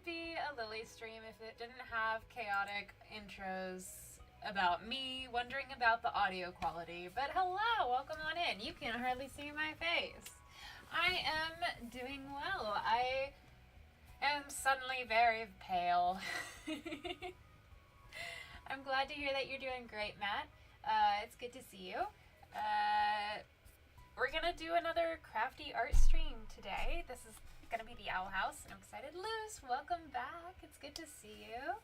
be a Lily stream if it didn't have chaotic intros about me wondering about the audio quality. But hello, welcome on in. You can hardly see my face. I am doing well. I am suddenly very pale. I'm glad to hear that you're doing great, Matt. It's good to see you. We're gonna do another crafty art stream today. This is gonna be the Owl House, and I'm excited. Luz, welcome back. It's good to see you.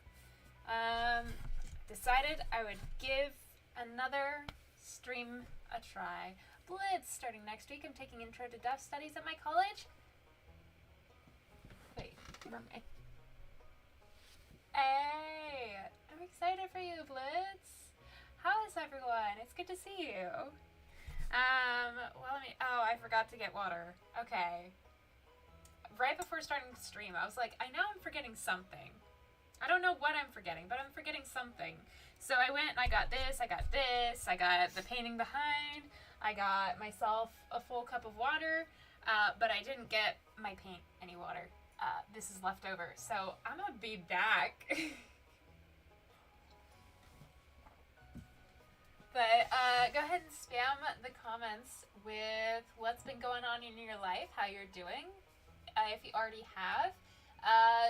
Decided I would give another stream a try. Blitz starting next week. I'm taking Intro to Deaf Studies at my college. Wait, wrong way. Hey, I'm excited for you, Blitz. How is everyone? It's good to see you. Well, I forgot to get water. Okay. Right before starting the stream, I was like, I know I'm forgetting something. I don't know what I'm forgetting, but I'm forgetting something. So I went and I got this, I got the painting behind, I got myself a full cup of water, but I didn't get my paint any water. This is left over, so I'm gonna be back. But go ahead and spam the comments with what's been going on in your life, how you're doing. If you already have,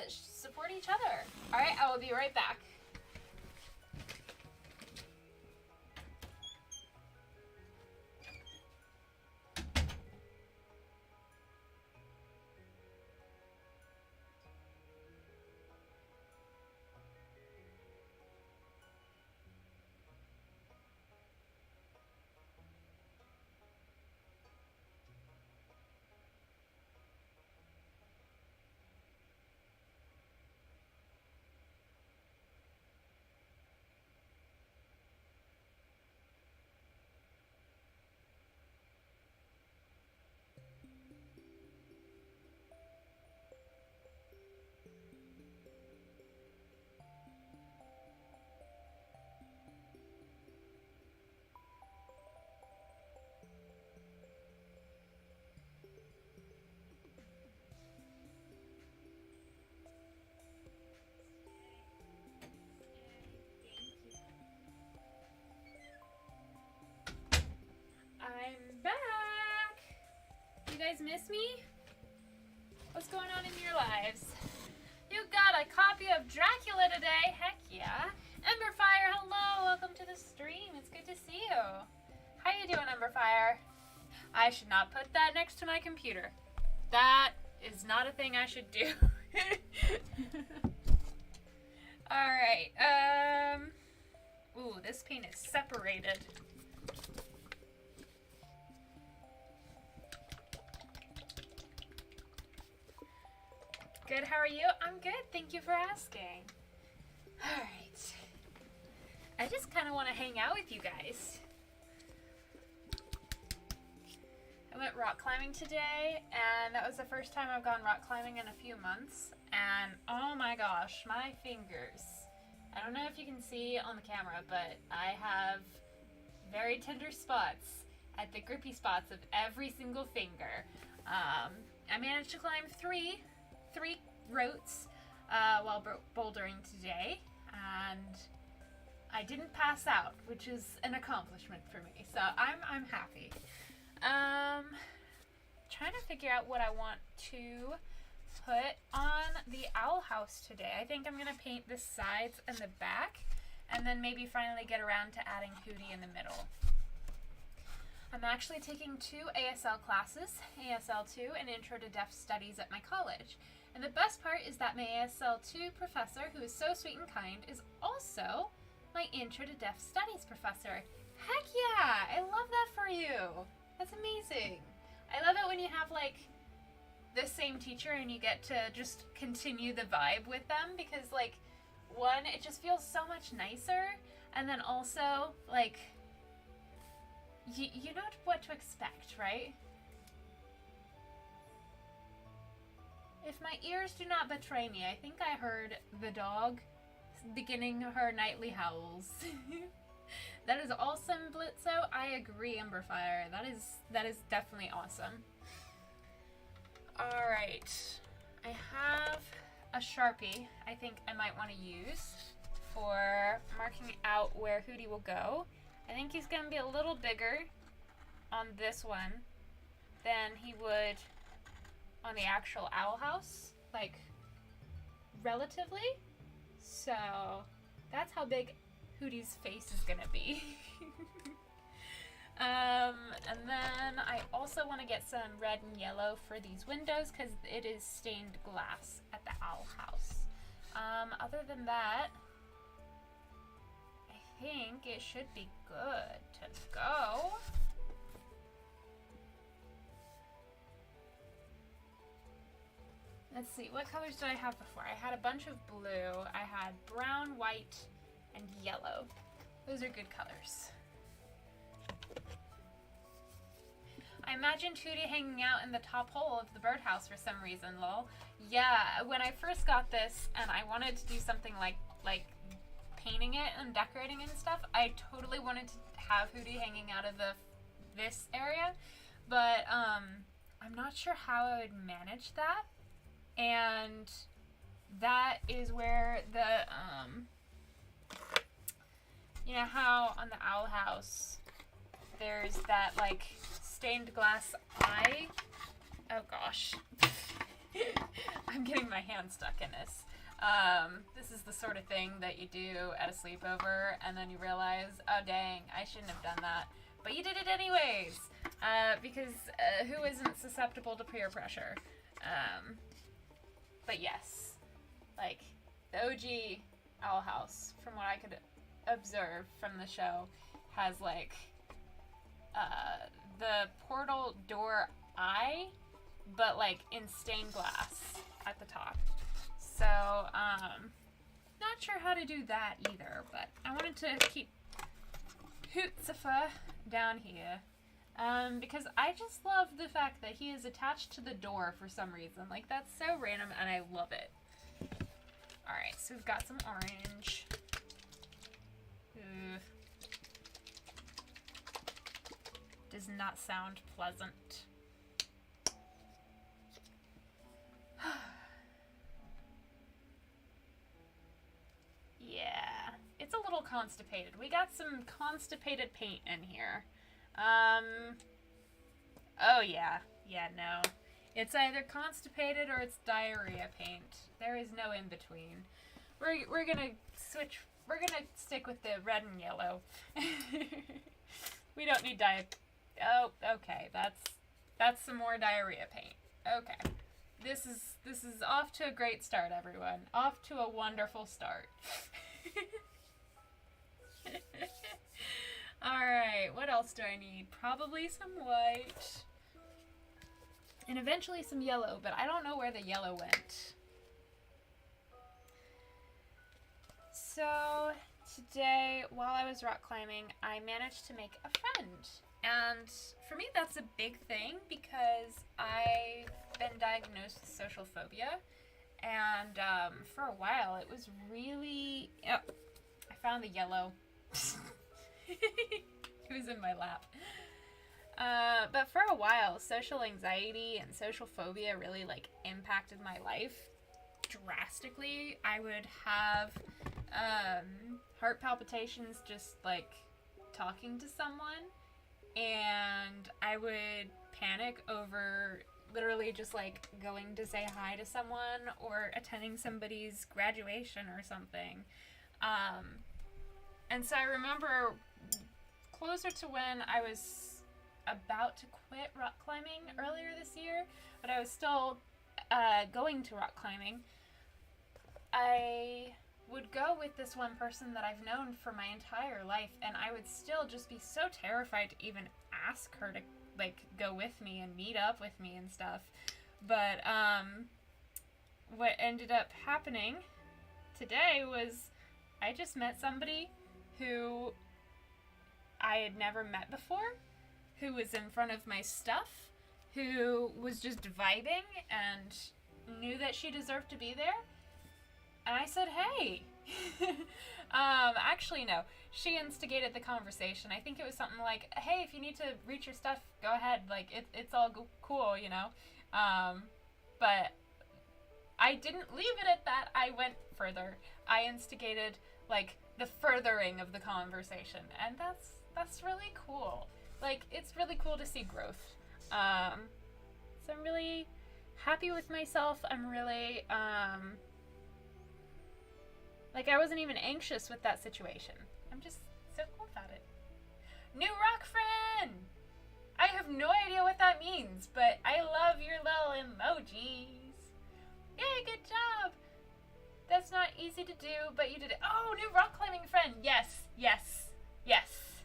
support each other. All right, I will be right back. I'm back! You guys miss me? What's going on in your lives? You got a copy of Dracula today? Heck yeah! Emberfire, hello! Welcome to the stream. It's good to see you. How you doing, Emberfire? I should not put that next to my computer. That is not a thing I should do. Alright, ooh, this paint is separated. Good, how are you? I'm good, thank you for asking. Alright. I just kind of want to hang out with you guys. I went rock climbing today, and that was the first time I've gone rock climbing in a few months. And oh my gosh, my fingers. I don't know if you can see on the camera, but I have very tender spots at the grippy spots of every single finger. I managed to climb three routes while bouldering today, and I didn't pass out, which is an accomplishment for me, so I'm happy. Trying to figure out what I want to put on the owl house today. I think I'm gonna paint the sides and the back, and then maybe finally get around to adding Hootie in the middle. I'm actually taking 2 ASL classes, ASL 2 and Intro to Deaf Studies at my college. And the best part is that my ASL 2 professor, who is so sweet and kind, is also my Intro to Deaf Studies professor. Heck yeah! I love that for you! That's amazing! I love it when you have, like, the same teacher and you get to just continue the vibe with them, because, like, one, it just feels so much nicer, and then also, like, you know what to expect, right? If my ears do not betray me, I think I heard the dog beginning her nightly howls. That is awesome, Blitzo. I agree, Emberfire. That is definitely awesome. Alright. I have a Sharpie I think I might want to use for marking out where Hootie will go. I think he's going to be a little bigger on this one than he would on the actual owl house, like relatively. So that's how big Hootie's face is going to be. And then I also want to get some red and yellow for these windows because it is stained glass at the owl house. Other than that, I think it should be good to go. Let's see, what colors did I have before? I had a bunch of blue. I had brown, white, and yellow. Those are good colors. I imagined Hootie hanging out in the top hole of the birdhouse for some reason, lol. Yeah, when I first got this and I wanted to do something like painting it and decorating it and stuff, I totally wanted to have Hootie hanging out of this area, but I'm not sure how I would manage that. And that is where the you know how on the owl house there's that like stained glass eye? Oh gosh. I'm getting my hand stuck in this. This is the sort of thing that you do at a sleepover and then you realize, oh dang, I shouldn't have done that. But you did it anyways, because who isn't susceptible to peer pressure? But yes, like the OG Owl House, from what I could observe from the show, has like the portal door eye, but like in stained glass at the top. So, not sure how to do that either, but I wanted to keep Hootsafa down here. Because I just love the fact that he is attached to the door for some reason. Like, that's so random, and I love it. Alright, so we've got some orange. Ugh. Does not sound pleasant. Yeah, it's a little constipated. We got some constipated paint in here. Oh yeah, no. It's either constipated or it's diarrhea paint. There is no in between. We're gonna switch. We're gonna stick with the red and yellow. We don't need Oh, okay. That's some more diarrhea paint. Okay. This is off to a great start, everyone. Off to a wonderful start. Alright, what else do I need? Probably some white. And eventually some yellow, but I don't know where the yellow went. So, today, while I was rock climbing, I managed to make a friend. And for me, that's a big thing because I've been diagnosed with social phobia. And for a while, it was really... Oh, I found the yellow. It was in my lap. But for a while, social anxiety and social phobia really like impacted my life drastically. I would have heart palpitations just like talking to someone, and I would panic over literally just like going to say hi to someone or attending somebody's graduation or something. And so I remember closer to when I was about to quit rock climbing earlier this year, but I was still going to rock climbing, I would go with this one person that I've known for my entire life, and I would still just be so terrified to even ask her to like go with me and meet up with me and stuff. But what ended up happening today was I just met somebody who I had never met before, who was in front of my stuff, who was just vibing and knew that she deserved to be there. And I said, hey. Actually, no. She instigated the conversation. I think it was something like, hey, if you need to reach your stuff, go ahead. Like, it's all cool, you know? But I didn't leave it at that. I went further. I instigated, like, the furthering of the conversation. And that's really cool. Like, it's really cool to see growth. So I'm really happy with myself. I'm really, like, I wasn't even anxious with that situation. I'm just so cool about it. New rock friend! I have no idea what that means, but I love your little emojis. Yay, good job! That's not easy to do, but you did it. Oh, new rock climbing friend! Yes, yes, yes.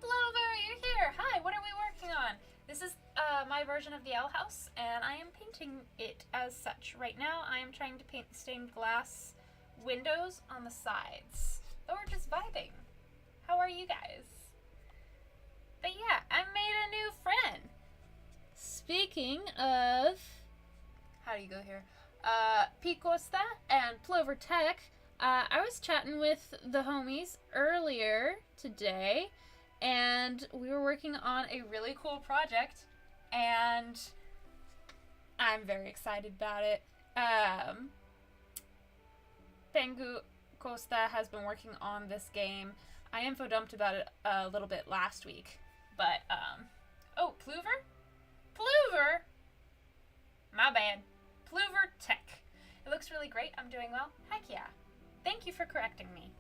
Blover, you're here! Hi, what are we working on? This is my version of the owl house, and I am painting it as such. Right now, I am trying to paint the stained glass windows on the sides. But we're just vibing. How are you guys? But yeah, I made a new friend. Speaking of, how do you go here? Picosta and Plover Tech. I was chatting with the homies earlier today, and we were working on a really cool project, and I'm very excited about it. Pengu Costa has been working on this game. I info dumped about it a little bit last week, but, oh, Plover? Plover? My bad. Plover Tech. It looks really great. I'm doing well. Heck yeah. Thank you for correcting me.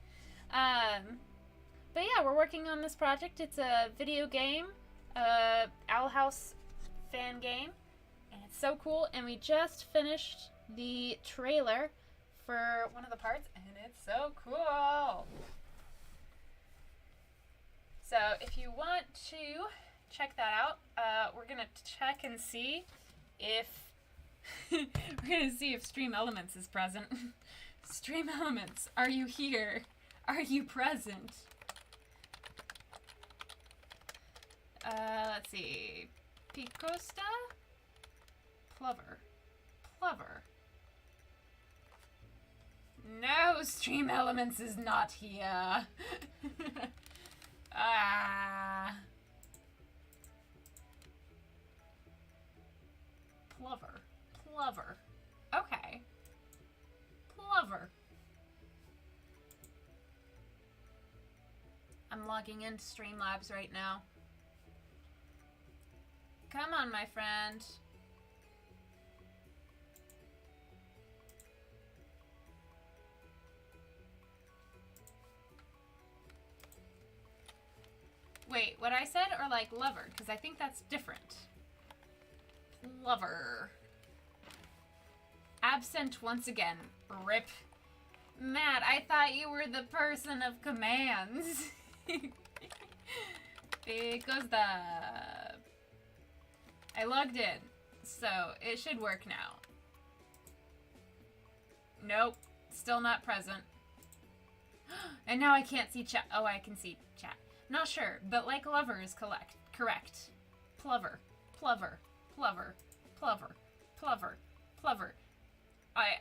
But yeah, we're working on this project. It's a video game, Owl House fan game, and it's so cool. And we just finished the trailer for one of the parts, and it's so cool. So if you want to check that out, we're gonna check and see if Stream Elements is present. Stream Elements, are you here? Are you present? Let's see. Picosta? Plover. No, Stream Elements is not here. Plover. Okay. Plover. I'm logging into Streamlabs right now. Come on, my friend. Wait, what I said or like lover? Because I think that's different. Lover. Absent once again. Rip. Matt, I thought you were the person of commands. Because I logged in, so it should work now. Nope, still not present. And now I can't see chat. Oh, I can see chat. Not sure, but like lover is correct. Plover.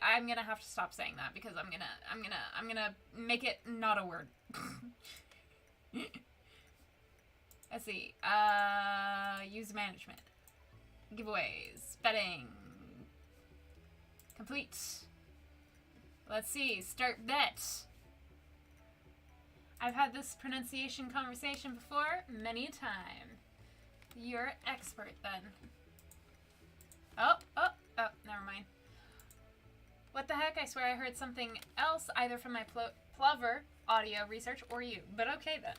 I'm gonna have to stop saying that because I'm gonna make it not a word. Let's see. Use management. Giveaways. Betting. Complete. Let's see. Start bet. I've had this pronunciation conversation before many a time. You're an expert then. Oh, never mind. What the heck? I swear I heard something else either from my Plover audio research or you. But okay then.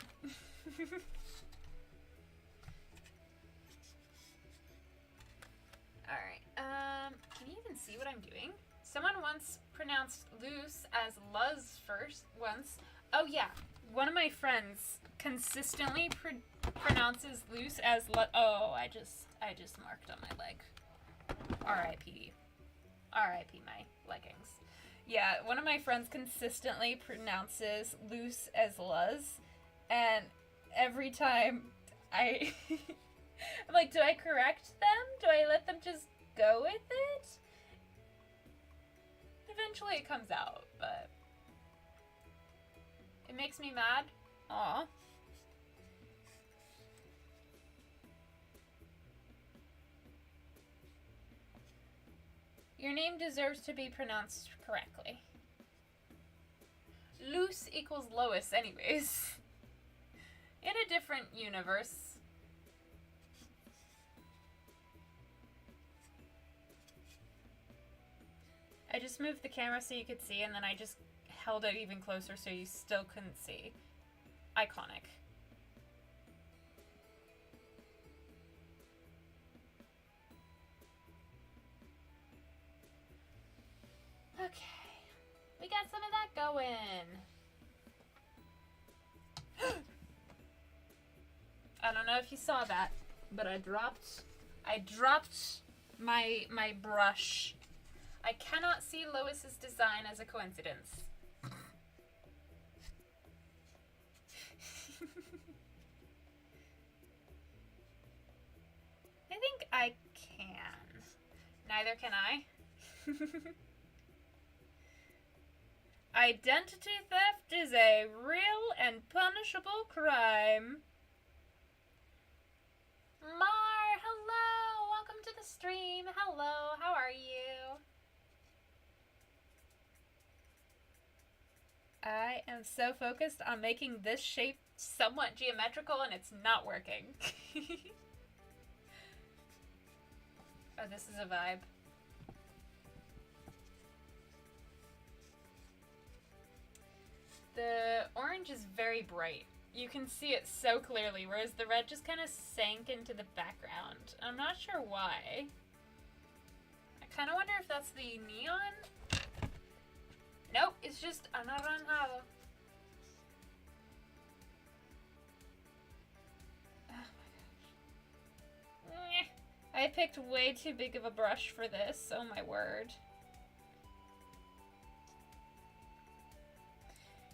Alright, can you even see what I'm doing? Someone once pronounced loose as luz first once. Oh yeah, one of my friends consistently pronounces loose as oh, I just marked on my leg. R.I.P. R.I.P. my leggings. Yeah, one of my friends consistently pronounces loose as luz, and every time I'm like, do I correct them? Do I let them just go with it? Eventually it comes out, but it makes me mad. Aw. Your name deserves to be pronounced correctly. Loose equals Lois anyways. In a different universe. I just moved the camera so you could see, and then I just held it even closer so you still couldn't see. Iconic. Okay. We got some of that going. I don't know if you saw that, but I dropped my brush. I cannot see Lois's design as a coincidence. I think I can. Neither can I. Identity theft is a real and punishable crime. Mar, hello! Welcome to the stream. Hello, how are you? I am so focused on making this shape somewhat geometrical and it's not working. Oh, this is a vibe. The orange is very bright. You can see it so clearly, whereas the red just kind of sank into the background. I'm not sure why. I kind of wonder if that's the neon? Nope, it's just another hollow. Oh my gosh. I picked way too big of a brush for this, oh my word.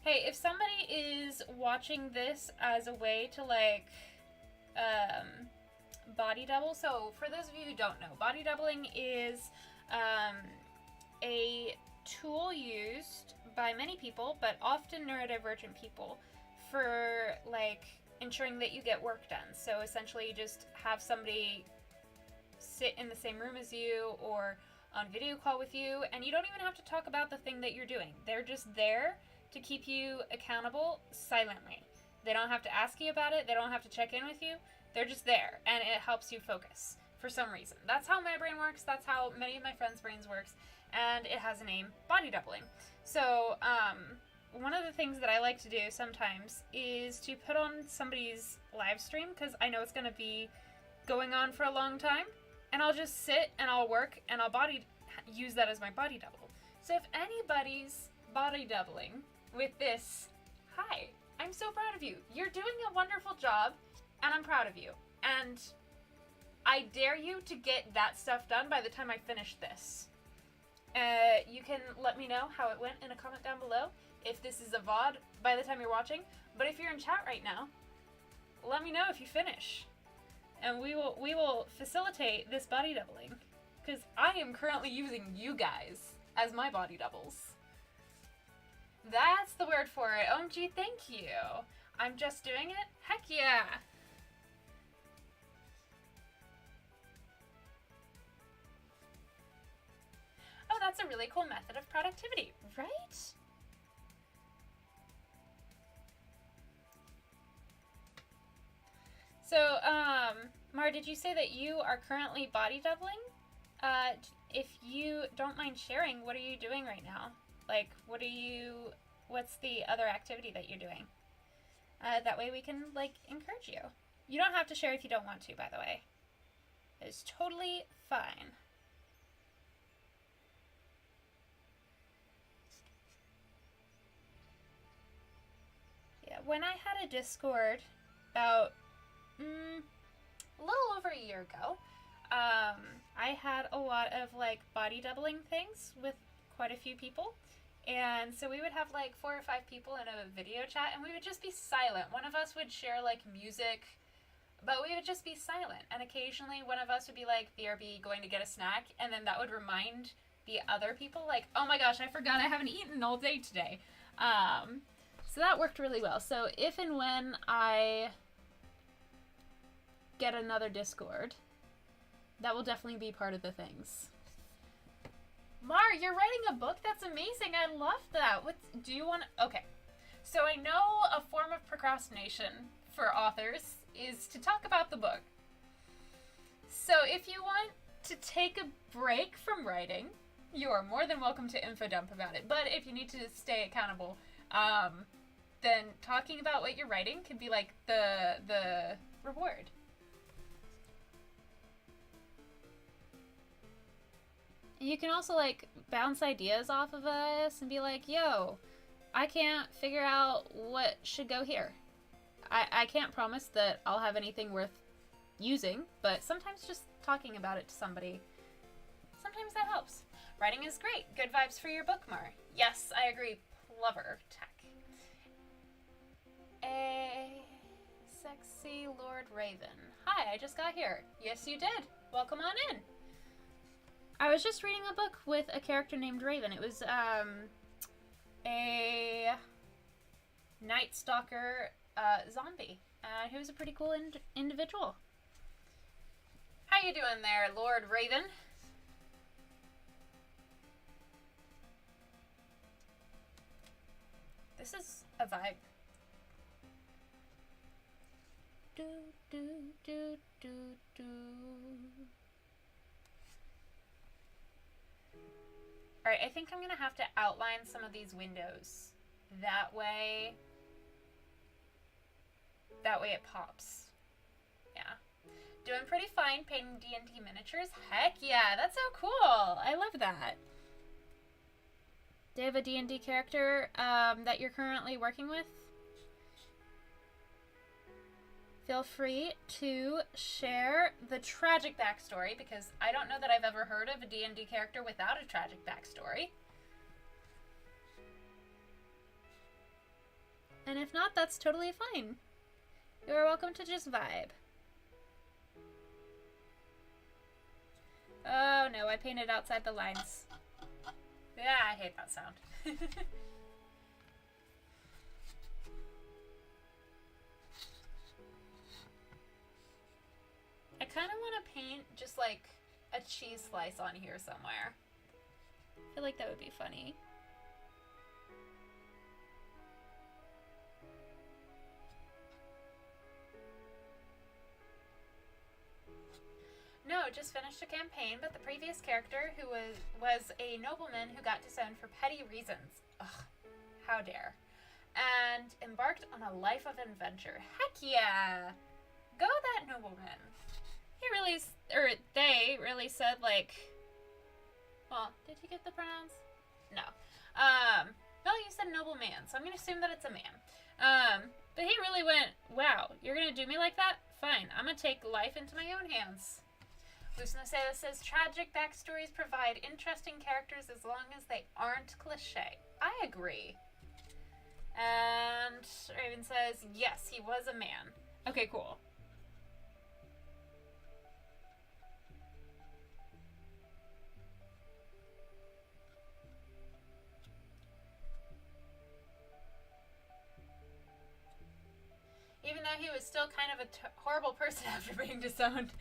Hey, if somebody is watching this as a way to, like, body double, so for those of you who don't know, body doubling is a tool used by many people, but often neurodivergent people, for, like, ensuring that you get work done. So essentially you just have somebody sit in the same room as you or on video call with you, and you don't even have to talk about the thing that you're doing. They're just there to keep you accountable silently. They don't have to ask you about it. They don't have to check in with you. They're just there, and it helps you focus for some reason. That's how my brain works. That's how many of my friends' brains works, and it has a name, body doubling. So, one of the things that I like to do sometimes is to put on somebody's live stream, because I know it's going to be going on for a long time, and I'll just sit and I'll work and I'll use that as my body double. So if anybody's body doubling with this, hi, I'm so proud of you. You're doing a wonderful job, and I'm proud of you. And I dare you to get that stuff done by the time I finish this. You can let me know how it went in a comment down below, if this is a VOD by the time you're watching. But if you're in chat right now, let me know if you finish. And we will facilitate this body doubling, because I am currently using you guys as my body doubles. That's the word for it. OMG, thank you. I'm just doing it? Heck yeah. Oh, that's a really cool method of productivity, right? So, Mar, did you say that you are currently body doubling? If you don't mind sharing, what are you doing right now? Like, what's the other activity that you're doing? That way we can, like, encourage you. You don't have to share if you don't want to, by the way. It's totally fine. Yeah, when I had a Discord about a little over a year ago, I had a lot of, like, body doubling things with quite a few people. And so we would have like 4 or 5 people in a video chat, and we would just be silent. One of us would share like music, but we would just be silent. And occasionally one of us would be like, BRB, going to get a snack, and then that would remind the other people, like, oh my gosh, I forgot I haven't eaten all day today. So that worked really well. So if and when I get another Discord, that will definitely be part of the things. Mar, you're writing a book? That's amazing. I love that. Do you want to... Okay. So I know a form of procrastination for authors is to talk about the book. So if you want to take a break from writing, you are more than welcome to info dump about it. But if you need to stay accountable, then talking about what you're writing can be like the reward. You can also like bounce ideas off of us and be like, yo, I can't figure out what should go here. I can't promise that I'll have anything worth using, but sometimes just talking about it to somebody, sometimes that helps. Writing is great. Good vibes for your book, Mar. Yes, I agree. Plover tech. A sexy Lord Raven. Hi, I just got here. Yes, you did. Welcome on in. I was just reading a book with a character named Raven. It was a Night Stalker zombie. He was a pretty cool individual. How you doing there, Lord Raven? This is a vibe. Do, do, do, do, do. Alright, I think I'm going to have to outline some of these windows. That way it pops. Yeah. Doing pretty fine painting D&D miniatures. Heck yeah, that's so cool. I love that. Do you have a D&D character that you're currently working with? Feel free to share the tragic backstory, because I don't know that I've ever heard of a D&D character without a tragic backstory. And if not, that's totally fine. You are welcome to just vibe. Oh no, I painted outside the lines. Yeah, I hate that sound. I kind of want to paint just like a cheese slice on here somewhere. I feel like that would be funny. No, just finished a campaign, but the previous character, who was a nobleman who got disowned for petty reasons. Ugh, how dare. And embarked on a life of adventure. Heck yeah! Go that nobleman. He really, or they really said, like, well, did you get the pronouns? No. Well, you said nobleman, so I'm going to assume that it's a man. But he really went, wow, you're going to do me like that? Fine, I'm going to take life into my own hands. Lucina says, tragic backstories provide interesting characters as long as they aren't cliche. I agree. And Raven says, yes, he was a man. Okay, cool. Even though he was still kind of a horrible person after being disowned.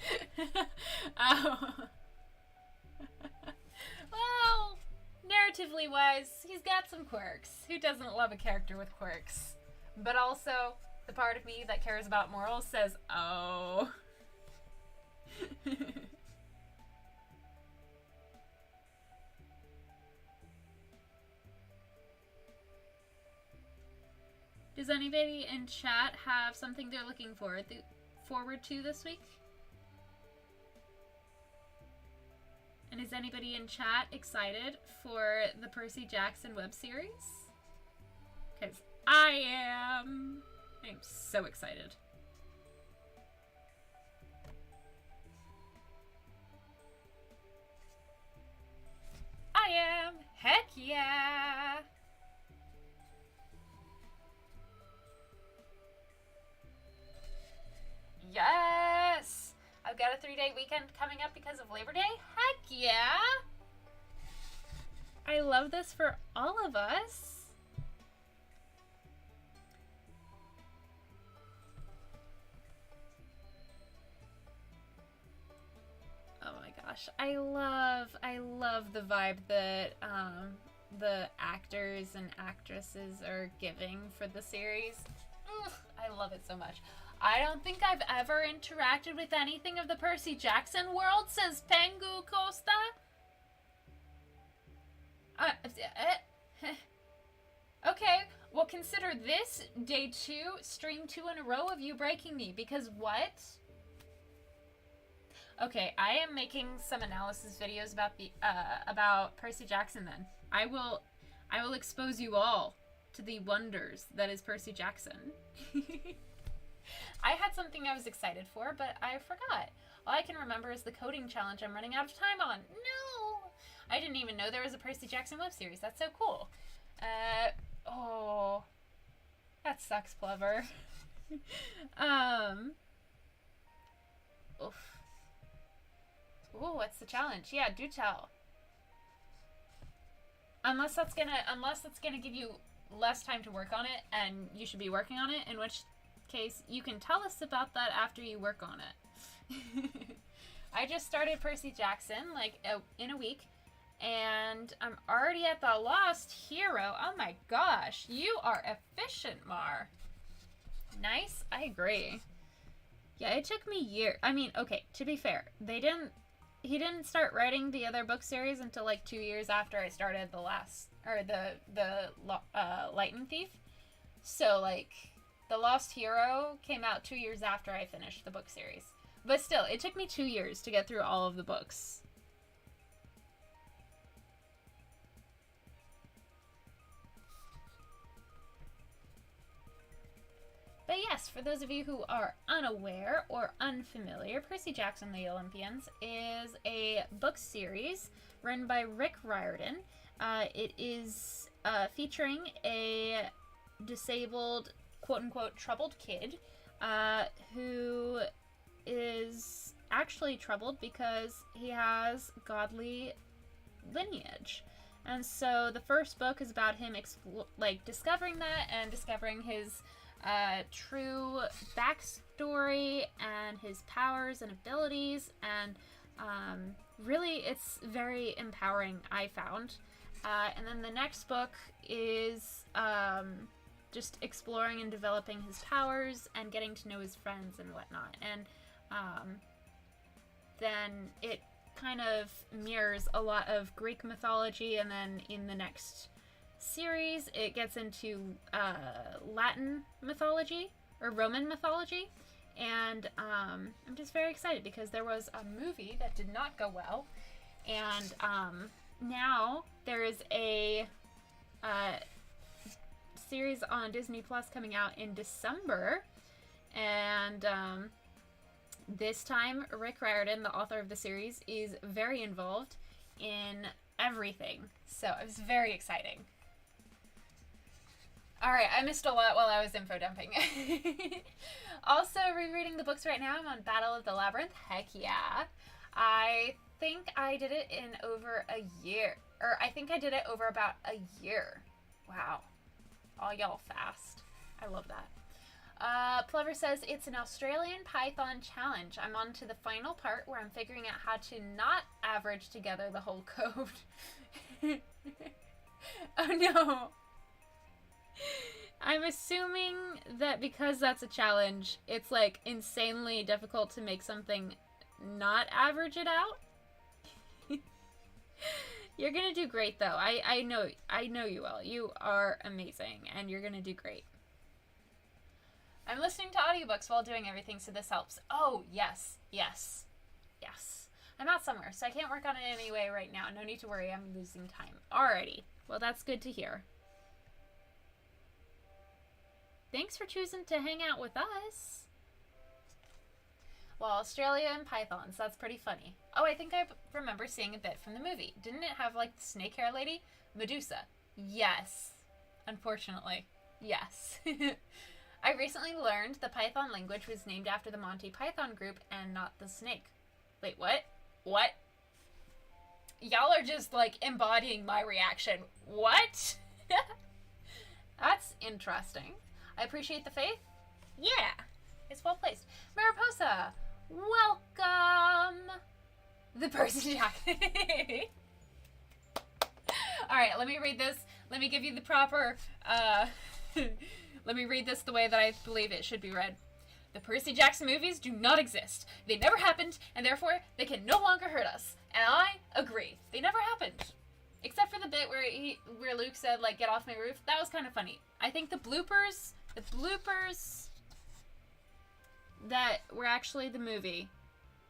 Well, narratively wise, he's got some quirks. Who doesn't love a character with quirks? But also, the part of me that cares about morals says, oh. Does anybody in chat have something they're looking forward to this week? And is anybody in chat excited for the Percy Jackson web series? Because I am. I'm so excited. I am. Heck yeah. Yes! I've got a 3-day weekend coming up because of Labor Day. Heck yeah! I love this for all of us. Oh my gosh. gosh, I love the vibe that the actors and actresses are giving for the series. Ugh, I love it so much. I don't think I've ever interacted with anything of the Percy Jackson world, says Pengu Costa. Okay, well, consider this day 2, stream 2 in a row of you breaking me, because what? Okay, I am making some analysis videos about Percy Jackson then. I will expose you all to the wonders that is Percy Jackson. I had something I was excited for, but I forgot. All I can remember is the coding challenge I'm running out of time on. No! I didn't even know there was a Percy Jackson web series. That's so cool. Oh. That sucks, Plover. Oof. Ooh, what's the challenge? Yeah, do tell. Unless that's gonna give you less time to work on it, and you should be working on it, in which case you can tell us about that after you work on it. I just started Percy Jackson, like, in a week, and I'm already at the Lost Hero. Oh my gosh, you are efficient, Mar. Nice, I agree. Yeah, it took me years. I mean, okay, to be fair, he didn't start writing the other book series until like 2 years after I started the Lightning Thief. So like, the Lost Hero came out 2 years after I finished the book series. But still, it took me 2 years to get through all of the books. But yes, for those of you who are unaware or unfamiliar, Percy Jackson the Olympians is a book series written by Rick Riordan. It is featuring a disabled, quote-unquote, troubled kid who is actually troubled because he has godly lineage. And so the first book is about him discovering that and discovering his true backstory and his powers and abilities, and really it's very empowering, I found. And then the next book is just exploring and developing his powers and getting to know his friends and whatnot. And then it kind of mirrors a lot of Greek mythology, and then in the next series it gets into Latin mythology or Roman mythology, and I'm just very excited because there was a movie that did not go well, and now there is a series on Disney Plus coming out in December, and this time Rick Riordan, the author of the series, is very involved in everything, so it was very exciting. Alright, I missed a lot while I was info dumping. Also, rereading the books right now. I'm on Battle of the Labyrinth. Heck yeah. I think I did it in over a year. Or I think I did it over about a year. Wow. All y'all fast. I love that. Plover says, it's an Australian Python challenge. I'm on to the final part where I'm figuring out how to not average together the whole code. Oh no. I'm assuming that because that's a challenge, it's like insanely difficult to make something not average it out. You're gonna do great though. I know you will. You are amazing and you're gonna do great. I'm listening to audiobooks while doing everything, so this helps. Oh, yes. I'm out somewhere, so I can't work on it anyway right now. No need to worry, I'm losing time. Alrighty. Well, that's good to hear. Thanks for choosing to hang out with us. Well, Australia and pythons, that's pretty funny. Oh, I think I remember seeing a bit from the movie. Didn't it have, like, the snake hair lady? Medusa. Yes. Unfortunately. Yes. I recently learned the Python language was named after the Monty Python group and not the snake. Wait, what? What? Y'all are just, like, embodying my reaction. What? That's interesting. I appreciate the faith. Yeah, it's well placed. Mariposa, welcome. The Percy Jackson. Alright, let me read this. Let me give you the proper, let me read this the way that I believe it should be read. The Percy Jackson movies do not exist. They never happened, and therefore they can no longer hurt us. And I agree. They never happened. Except for the bit where Luke said, like, get off my roof. That was kind of funny. I think the bloopers that were actually the movie,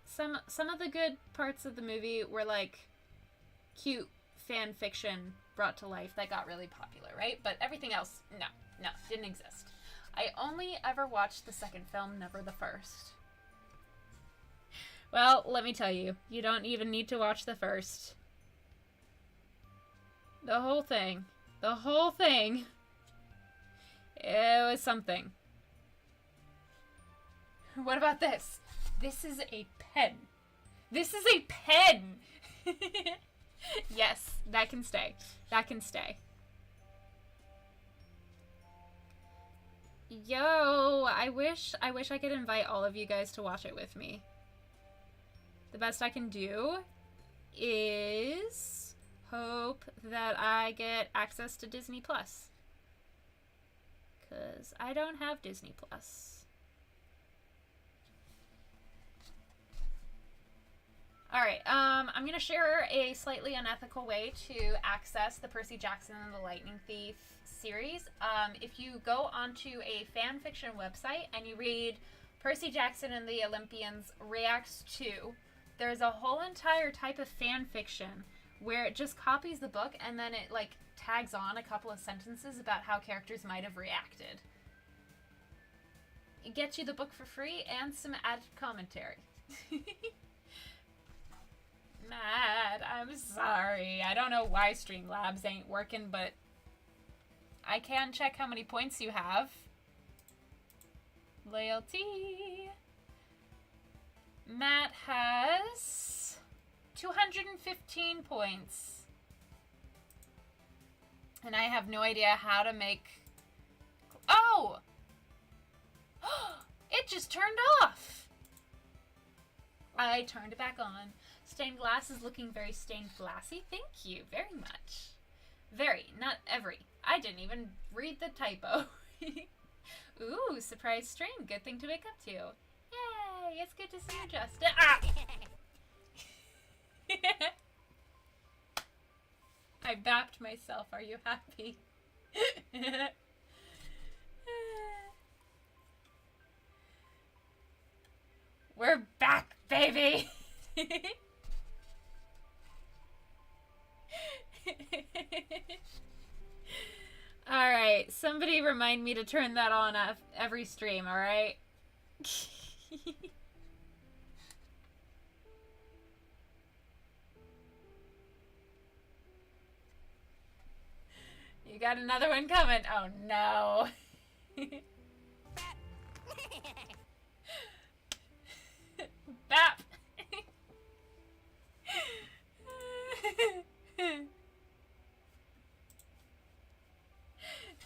some of the good parts of the movie were, like, cute fan fiction brought to life that got really popular, right? But everything else, no, didn't exist. I only ever watched the second film, never the first. Well, let me tell you, you don't even need to watch the first. The whole thing, it was something. What about this? This is a pen. This is a pen! Yes, that can stay. That can stay. Yo, I wish I could invite all of you guys to watch it with me. The best I can do is hope that I get access to Disney Plus. 'Cause I don't have Disney Plus. Alright, I'm gonna share a slightly unethical way to access the Percy Jackson and the Lightning Thief series. If you go onto a fan fiction website and you read Percy Jackson and the Olympians Reacts to, there's a whole entire type of fan fiction where it just copies the book and then it, like, tags on a couple of sentences about how characters might have reacted. It gets you the book for free and some added commentary. Matt, I'm sorry. I don't know why Streamlabs ain't working, but I can check how many points you have. Loyalty. Matt has 215 points. And I have no idea how to make... Oh! It just turned off! I turned it back on. Stained glass is looking very stained glassy. Thank you very much. Very, not every. I didn't even read the typo. Ooh, surprise stream. Good thing to wake up to. Yay, it's good to see you, Justin. Ah! I bapped myself. Are you happy? We're back, baby! Alright, somebody remind me to turn that on every stream, alright? You got another one coming. Oh no. Bap.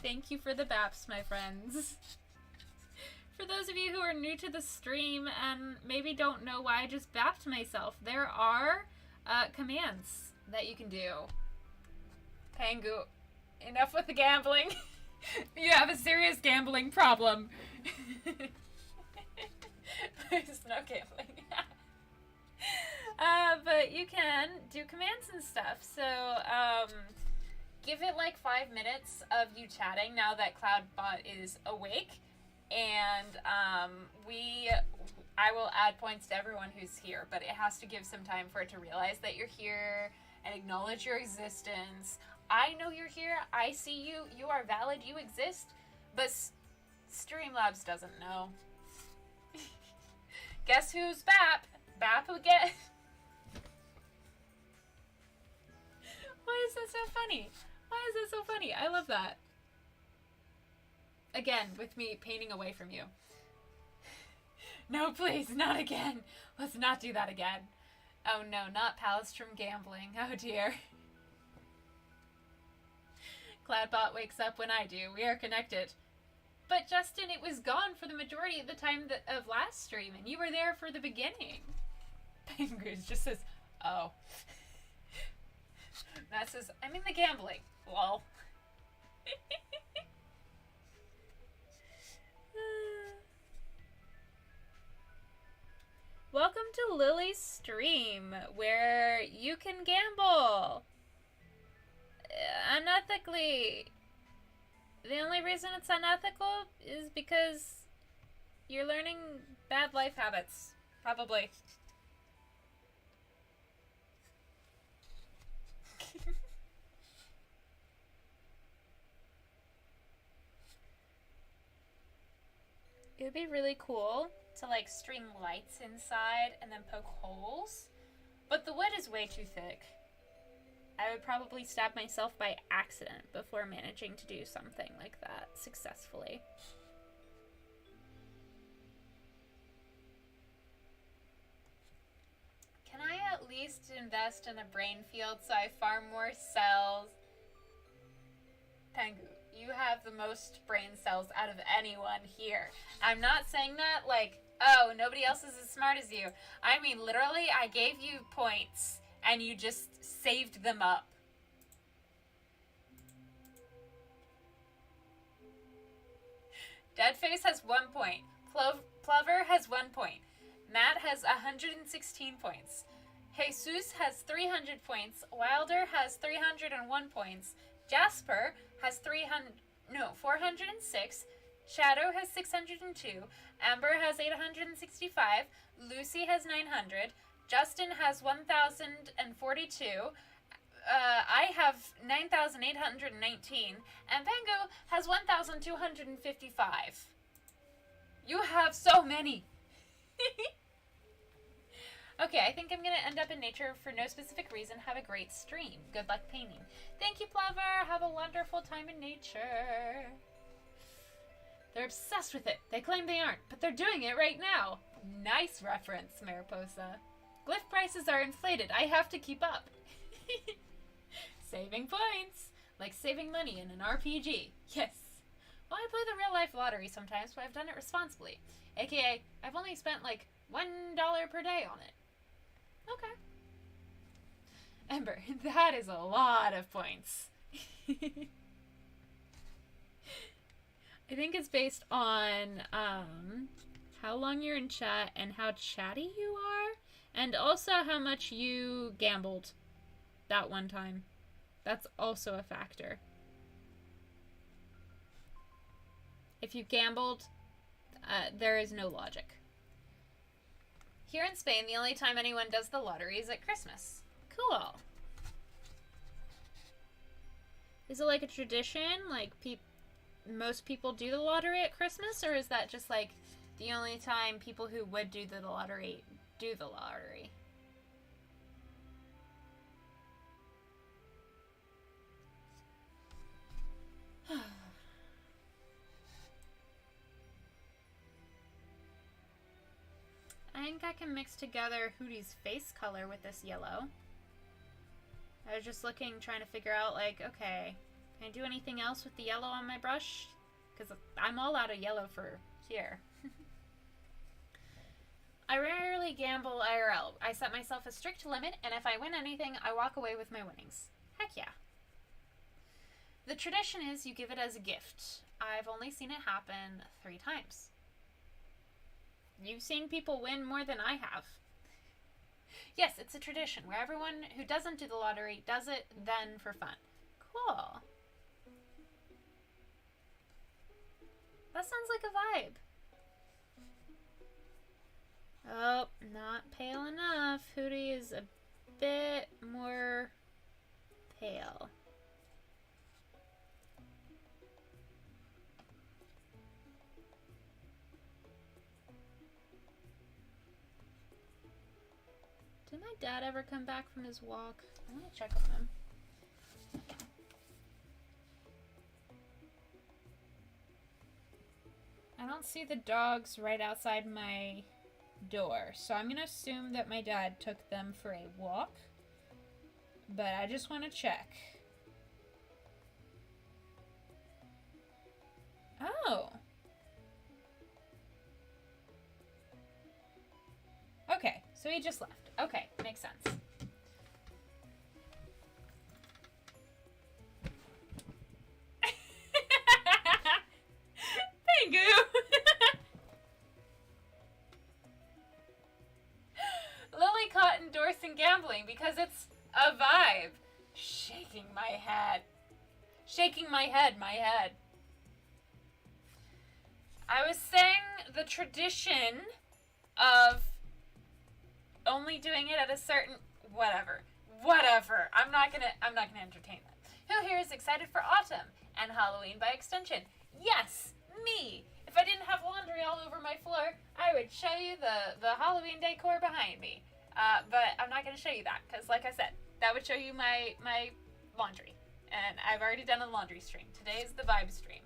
Thank you for the baps, my friends. For those of you who are new to the stream and maybe don't know why I just bapped myself, there are commands that you can do. Pangu, enough with the gambling. You have a serious gambling problem. There's no gambling. But you can do commands and stuff. So, give it like 5 minutes of you chatting now that Cloudbot is awake. And, I will add points to everyone who's here, but it has to give some time for it to realize that you're here and acknowledge your existence. I know you're here. I see you. You are valid. You exist. But Streamlabs doesn't know. Guess who's Bap? Bap again. Why is that so funny? Why is that so funny? I love that. Again, with me painting away from you. No, please, not again. Let's not do that again. Oh no, not Palestrom gambling. Oh dear. Cloudbot wakes up when I do. We are connected. But Justin, it was gone for the majority of the time of last stream, and you were there for the beginning. Penguins just says, Oh. That says, I mean the gambling. Lol. Welcome to Lily's stream, where you can gamble unethically. The only reason it's unethical is because you're learning bad life habits. Probably. It would be really cool to like string lights inside and then poke holes, but the wood is way too thick. I would probably stab myself by accident before managing to do something like that successfully. Can I at least invest in a brain field so I farm more cells? Pengu, you have the most brain cells out of anyone here. I'm not saying that like, oh, nobody else is as smart as you. I mean, literally, I gave you points, and you just saved them up. Deadface has 1 point. Plover has 1 point. Matt has 116 points. Jesus has 300 points. Wilder has 301 points. Jasper has 406. Shadow has 602. Amber has 865. Lucy has 900. Justin has 1,042. I have 9,819. And Pango has 1,255. You have so many. Okay, I think I'm going to end up in nature for no specific reason. Have a great stream. Good luck painting. Thank you, Plover. Have a wonderful time in nature. They're obsessed with it. They claim they aren't, but they're doing it right now. Nice reference, Mariposa. Glyph prices are inflated. I have to keep up. Saving points. Like saving money in an RPG. Yes. Well, I play the real-life lottery sometimes, but I've done it responsibly. AKA, I've only spent like $1 per day on it. Okay. Ember, that is a lot of points. I think it's based on how long you're in chat and how chatty you are, and also how much you gambled that one time. That's also a factor. If you gambled, there is no logic. Here in Spain, the only time anyone does the lottery is at Christmas. Cool. Is it like a tradition? Like, most people do the lottery at Christmas? Or is that just, like, the only time people who would do the lottery do the lottery? I think I can mix together Hootie's face color with this yellow. I was just looking, trying to figure out, like, okay, can I do anything else with the yellow on my brush? Because I'm all out of yellow for here. I rarely gamble IRL. I set myself a strict limit, and if I win anything, I walk away with my winnings. Heck yeah. The tradition is you give it as a gift. I've only seen it happen 3 times. You've seen people win more than I have. Yes, it's a tradition where everyone who doesn't do the lottery does it then for fun. Cool. That sounds like a vibe. Oh, not pale enough. Hootie is a bit more pale. Did my dad ever come back from his walk? I want to check on him. I don't see the dogs right outside my door, so I'm going to assume that my dad took them for a walk. But I just want to check. Oh. Okay, so he just left. Okay, makes sense. laughing because it's a vibe. Shaking my head. Shaking my head, my head. I was saying the tradition of only doing it at a certain whatever. I'm not gonna entertain that. Who here is excited for autumn and Halloween by extension? Yes, me. If I didn't have laundry all over my floor, I would show you the Halloween decor behind me. But I'm not gonna show you that because, like I said, that would show you my laundry, and I've already done a laundry stream. Today is the vibe stream.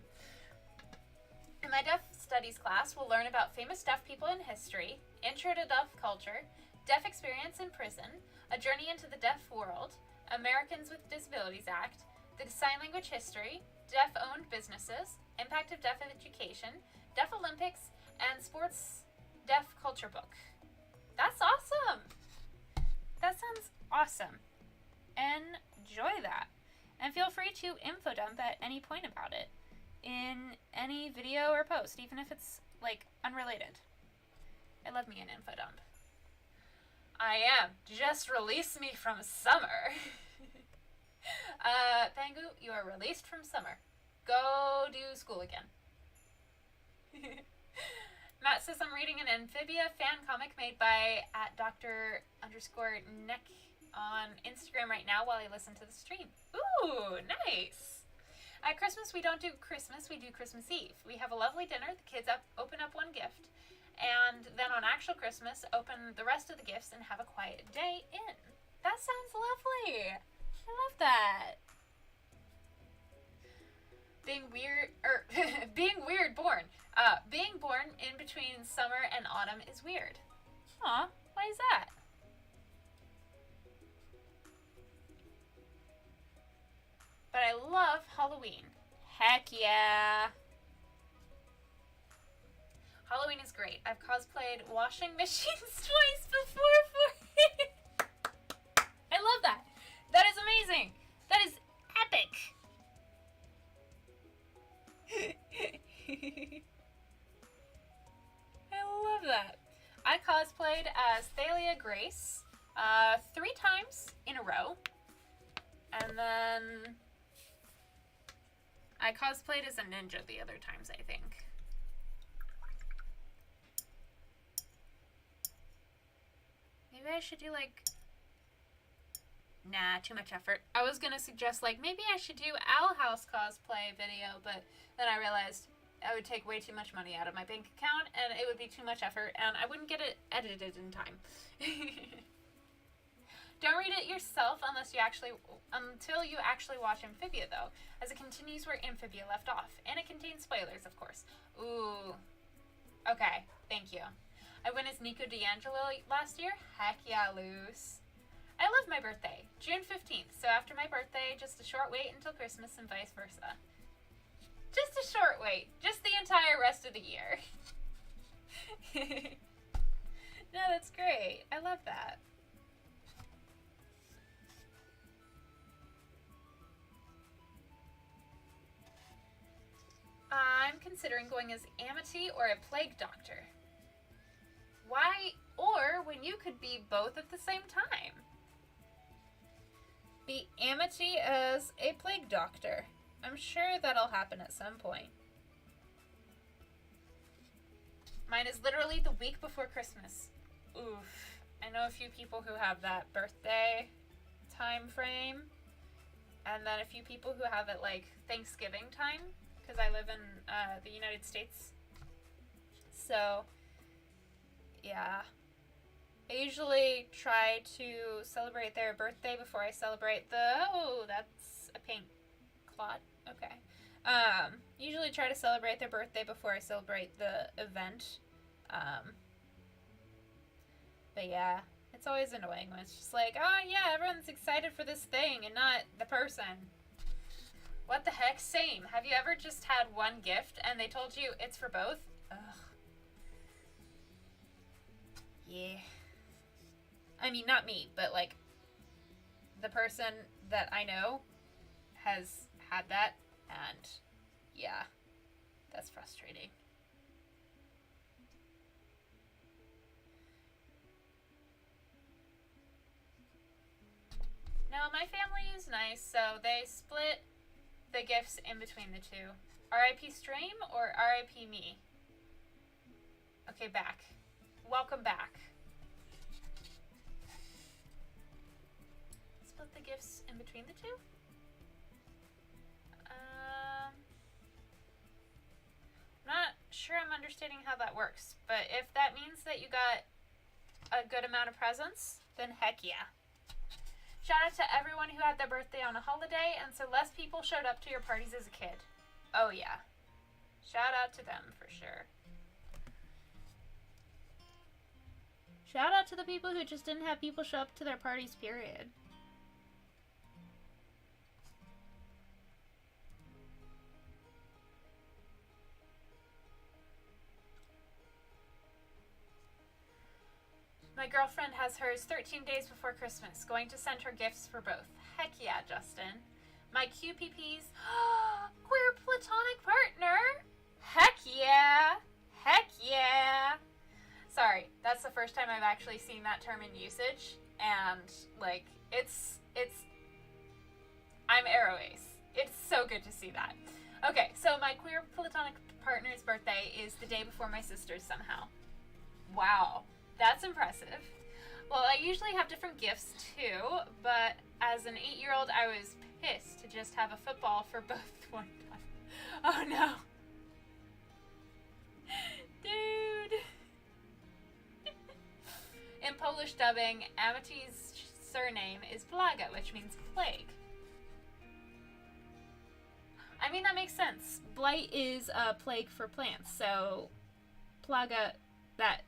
In my deaf studies class, we'll learn about famous deaf people in history, intro to deaf culture, deaf experience in prison, a journey into the deaf world, Americans with Disabilities Act, the sign language history, deaf-owned businesses, impact of deaf education, deaf Olympics, and sports deaf culture book. That's awesome! That sounds awesome. Enjoy that. And feel free to info dump at any point about it in any video or post, even if it's, like, unrelated. I love me an info dump. I am. Just release me from summer. Pangu, you are released from summer. Go do school again. Matt says I'm reading an Amphibia fan comic made by @Dr_Neck on Instagram right now while I listen to the stream. Ooh, nice. At Christmas, we don't do Christmas, we do Christmas Eve. We have a lovely dinner, the kids open up one gift, and then on actual Christmas, open the rest of the gifts and have a quiet day in. That sounds lovely. I love that. Being weird born. Being born in between summer and autumn is weird. Aw, why is that? But I love Halloween. Heck yeah. Halloween is great. I've cosplayed washing machines twice before for it. I love that. That is amazing. That is epic. I love that. I cosplayed as Thalia Grace 3 times in a row. And then I cosplayed as a ninja the other times, I think. Maybe I should do, like... Nah, too much effort. I was gonna suggest, like, maybe I should do Owl House cosplay video, but then I realized I would take way too much money out of my bank account, and it would be too much effort, and I wouldn't get it edited in time. Don't read it yourself until you actually watch Amphibia, though, as it continues where Amphibia left off, and it contains spoilers, of course. Ooh. Okay, thank you. I went as Nico D'Angelo last year. Heck yeah, Luce. I love my birthday, June 15th, so after my birthday, just a short wait until Christmas and vice versa. Just a short wait. Just the entire rest of the year. No, that's great. I love that. I'm considering going as Amity or a plague doctor. Why? Or when you could be both at the same time. Be Amity as a plague doctor. I'm sure that'll happen at some point. Mine is literally the week before Christmas. Oof. I know a few people who have that birthday time frame. And then a few people who have it like Thanksgiving time. Because I live in the United States. So, yeah. I usually try to celebrate their birthday before I celebrate oh, that's a paint clot. Okay. Usually try to celebrate their birthday before I celebrate the event. But yeah, it's always annoying when it's just like, oh yeah, everyone's excited for this thing and not the person. What the heck? Same. Have you ever just had one gift and they told you it's for both? Ugh. Yeah. I mean, not me, but like the person that I know has had that, and yeah, that's frustrating. No, my family is nice, so they split the gifts in between the two. RIP stream or RIP me? Okay, back. Welcome back. Split the gifts in between the two? Not sure I'm understanding how that works, but if that means that you got a good amount of presents, then heck yeah. Shout out to everyone who had their birthday on a holiday, and so less people showed up to your parties as a kid. Oh yeah. Shout out to them for sure. Shout out to the people who just didn't have people show up to their parties, period. My girlfriend has hers 13 days before Christmas. Going to send her gifts for both. Heck yeah, Justin. My QPP's queer platonic partner. Heck yeah. Heck yeah. Sorry, that's the first time I've actually seen that term in usage. And, like, I'm Aroace. It's so good to see that. Okay, so my queer platonic partner's birthday is the day before my sister's somehow. Wow. That's impressive. Well, I usually have different gifts too, but as an 8-year-old, I was pissed to just have a football for both one time. Oh no. Dude. In Polish dubbing, Amity's surname is Plaga, which means plague. I mean, that makes sense. Blight is a plague for plants, so Plaga, that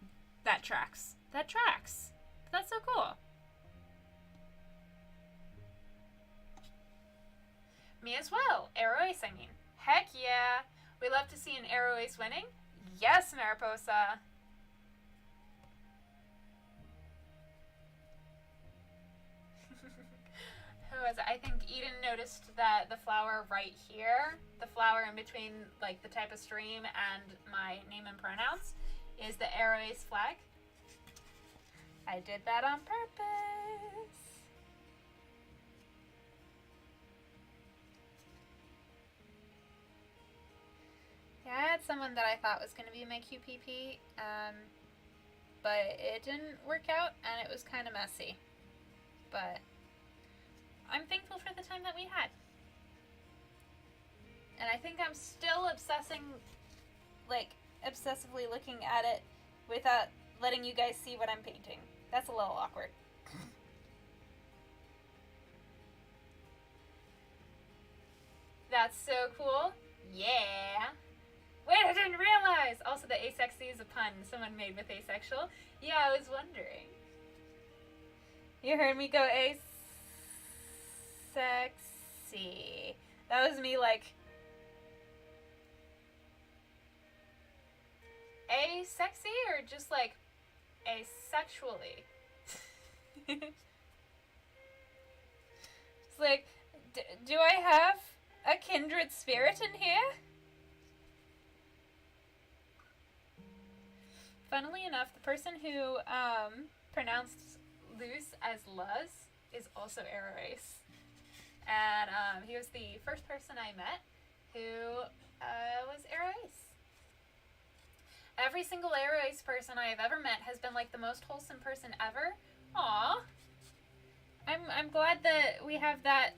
tracks. That tracks. That's so cool. Me as well. Arrow Ace, I mean. Heck yeah. We love to see an Arrow Ace winning. Yes, Mariposa. Who was it? I think Eden noticed that the flower right here, the flower in between like the type of stream and my name and pronouns, is the Arrow Ace flag. I did that on purpose. Yeah, I had someone that I thought was going to be my QPP, but it didn't work out, and it was kind of messy. But I'm thankful for the time that we had. And I think I'm still obsessively looking at it without letting you guys see what I'm painting. That's a little awkward. That's so cool. Yeah. Wait, I didn't realize! Also, the asexy is a pun someone made with asexual. Yeah, I was wondering. You heard me go asexy. That was me like... asexy or just like asexually? It's like, do I have a kindred spirit in here? Funnily enough, the person who pronounced loose as Luz is also Arrow Ace. And he was the first person I met who was Arrow Ace. Every single Arrow Ace person I have ever met has been like the most wholesome person ever. Aww. I'm glad that we have that,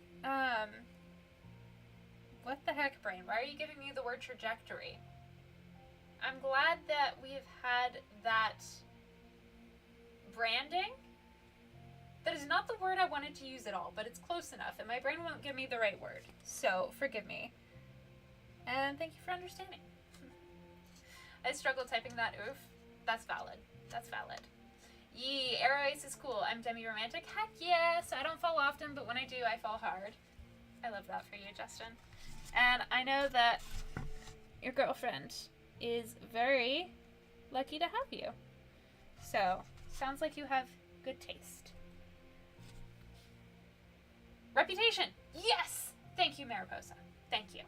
what the heck, brain? Why are you giving me the word trajectory? I'm glad that we've had that branding. That is not the word I wanted to use at all, but it's close enough, and my brain won't give me the right word. So, forgive me. And thank you for understanding. I struggled typing that, oof. That's valid. That's valid. Yee, Arrow Ace is cool. I'm demi-romantic. Heck yeah! So I don't fall often, but when I do, I fall hard. I love that for you, Justin. And I know that your girlfriend is very lucky to have you. So, sounds like you have good taste. Reputation! Yes! Thank you, Mariposa. Thank you.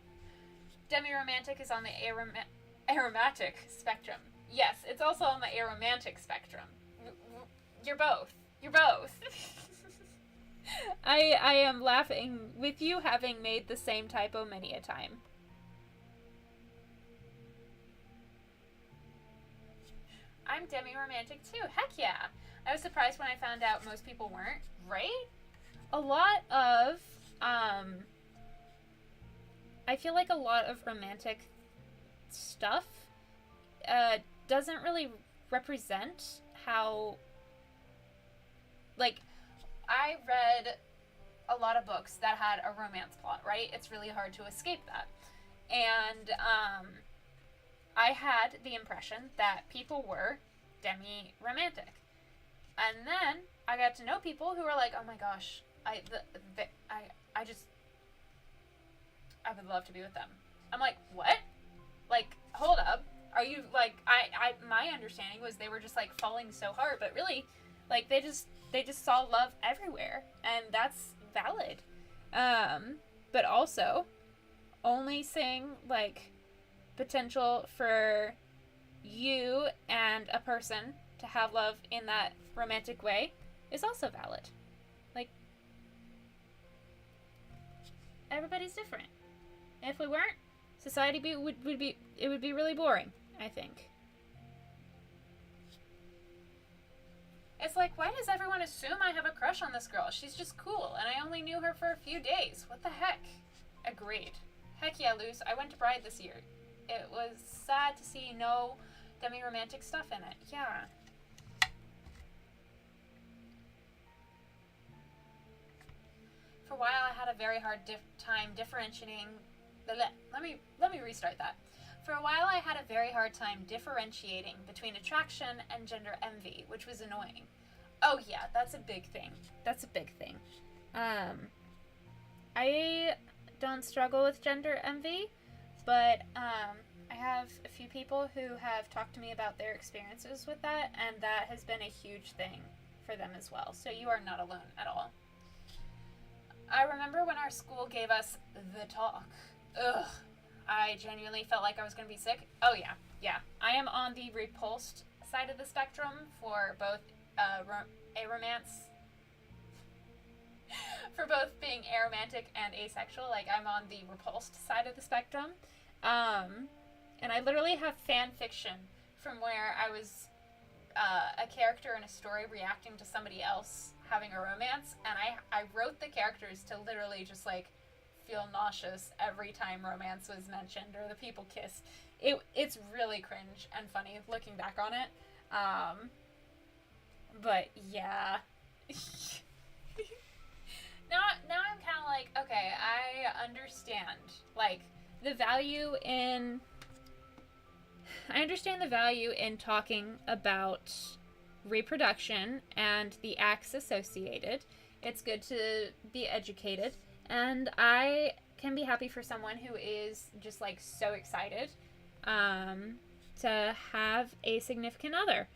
Demi-romantic is on the aromatic spectrum. Yes, it's also on the aromantic spectrum. You're both. You're both. I am laughing with you having made the same typo many a time. I'm demi-romantic too. Heck yeah. I was surprised when I found out most people weren't, right? A lot of, I feel like a lot of romantic stuff doesn't really represent how, like, I read a lot of books that had a romance plot, right? It's really hard to escape that. And I had the impression that people were demi-romantic. And then I got to know people who were like, oh my gosh, I would love to be with them. I'm like, what? Like, hold up. Are you, like, my understanding was they were just, like, falling so hard, but really, like, they just saw love everywhere, and that's valid. But also, only seeing, like, potential for you and a person to have love in that romantic way is also valid. Like, everybody's different. And if we weren't, society would be really boring, I think. It's like, why does everyone assume I have a crush on this girl? She's just cool, and I only knew her for a few days. What the heck? Agreed. Heck yeah, Luce. I went to Bride this year. It was sad to see no demi-romantic stuff in it. Yeah. For a while, I had a very hard time differentiating... Let me restart that. For a while, I had a very hard time differentiating between attraction and gender envy, which was annoying. Oh yeah, that's a big thing. That's a big thing. I don't struggle with gender envy, but I have a few people who have talked to me about their experiences with that, and that has been a huge thing for them as well. So you are not alone at all. I remember when our school gave us the talk. Ugh. I genuinely felt like I was going to be sick. Oh, yeah. Yeah. I am on the repulsed side of the spectrum for both aromance. For both being aromantic and asexual. Like, I'm on the repulsed side of the spectrum. And I literally have fan fiction from where I was a character in a story reacting to somebody else having a romance. And I wrote the characters to literally just, like, feel nauseous every time romance was mentioned or the people kissed. It's really cringe and funny looking back on it. But yeah. now I'm kind of like, okay, I understand like the value in talking about reproduction and the acts associated. It's good to be educated. And I can be happy for someone who is just, like, so excited to have a significant other.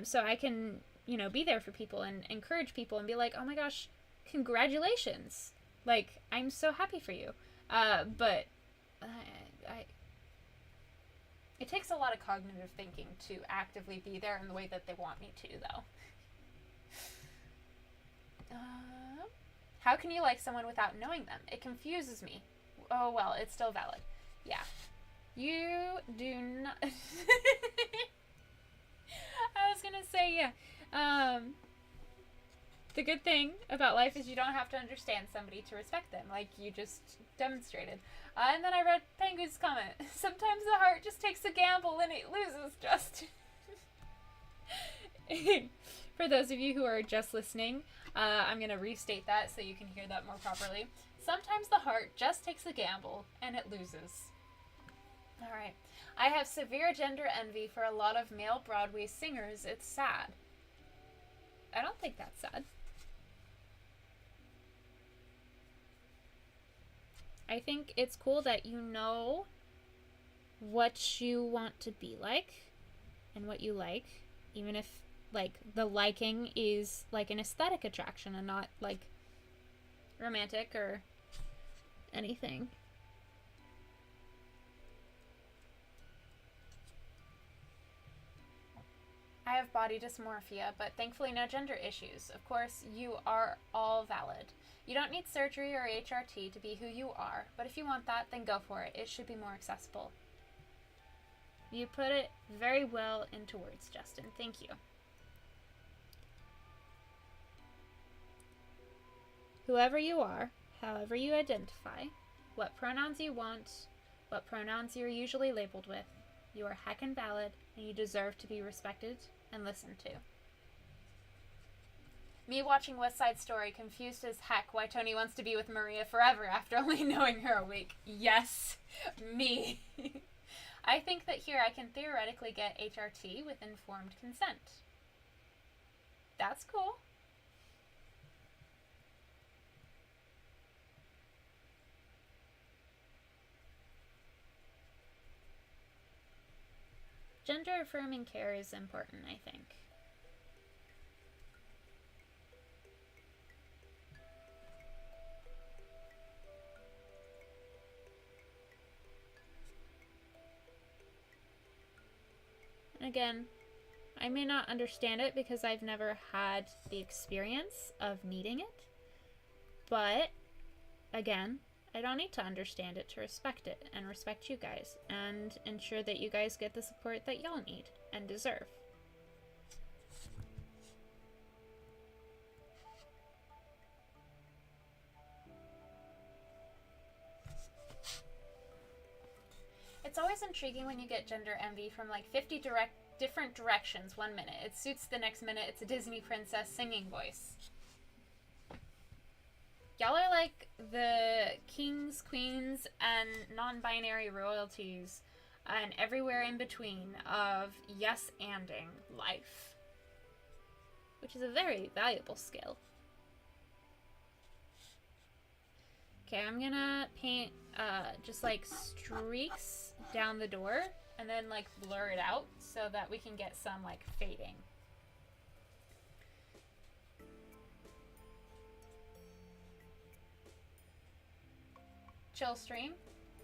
So I can, be there for people and encourage people and be like, oh my gosh, congratulations. Like, I'm so happy for you. But it takes a lot of cognitive thinking to actively be there in the way that they want me to, though. How can you like someone without knowing them? It confuses me. Oh, well, it's still valid. Yeah. You do not... I was gonna say, yeah. The good thing about life is you don't have to understand somebody to respect them, like you just demonstrated. And then I read Penguin's comment. Sometimes the heart just takes a gamble and it loses just... For those of you who are just listening, I'm going to restate that so you can hear that more properly. Sometimes the heart just takes a gamble and it loses. Alright. I have severe gender envy for a lot of male Broadway singers. It's sad. I don't think that's sad. I think it's cool that you know what you want to be like and what you like, even if like the liking is like an aesthetic attraction and not like romantic or anything. I have body dysmorphia, but thankfully no gender issues. Of course, you are all valid. You don't need surgery or HRT to be who you are, but if you want that, then go for it. It should be more accessible. You put it very well into words, Justin. Thank you. Whoever you are, however you identify, what pronouns you want, what pronouns you're usually labeled with, you are heckin' valid, and you deserve to be respected and listened to. Me watching West Side Story, confused as heck why Tony wants to be with Maria forever after only knowing her a week. Yes, me. I think that here I can theoretically get HRT with informed consent. That's cool. Gender affirming care is important, I think. And again, I may not understand it because I've never had the experience of needing it, but again, I don't need to understand it to respect it and respect you guys and ensure that you guys get the support that y'all need and deserve. It's always intriguing when you get gender envy from like 50 different directions 1 minute. It suits the next minute it's a Disney princess singing voice. Y'all are like the kings, queens, and non-binary royalties and everywhere in between of yes-anding life, which is a very valuable skill. Okay, I'm gonna paint just like streaks down the door and then like blur it out so that we can get some like fading. Chill stream.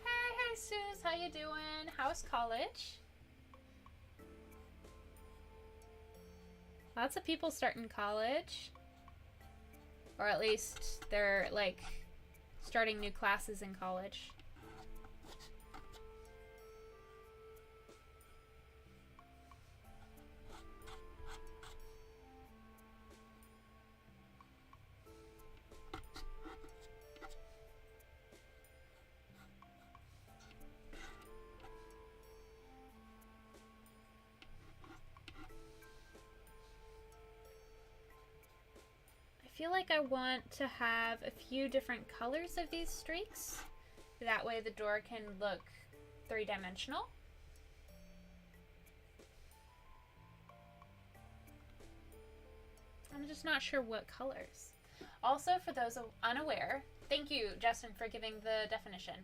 Hey Suze, how you doing? How's college? Lots of people starting college. Or at least they're like starting new classes in college. I feel like I want to have a few different colors of these streaks. That way the door can look three-dimensional. I'm just not sure what colors. Also, for those unaware, thank you, Justin, for giving the definition.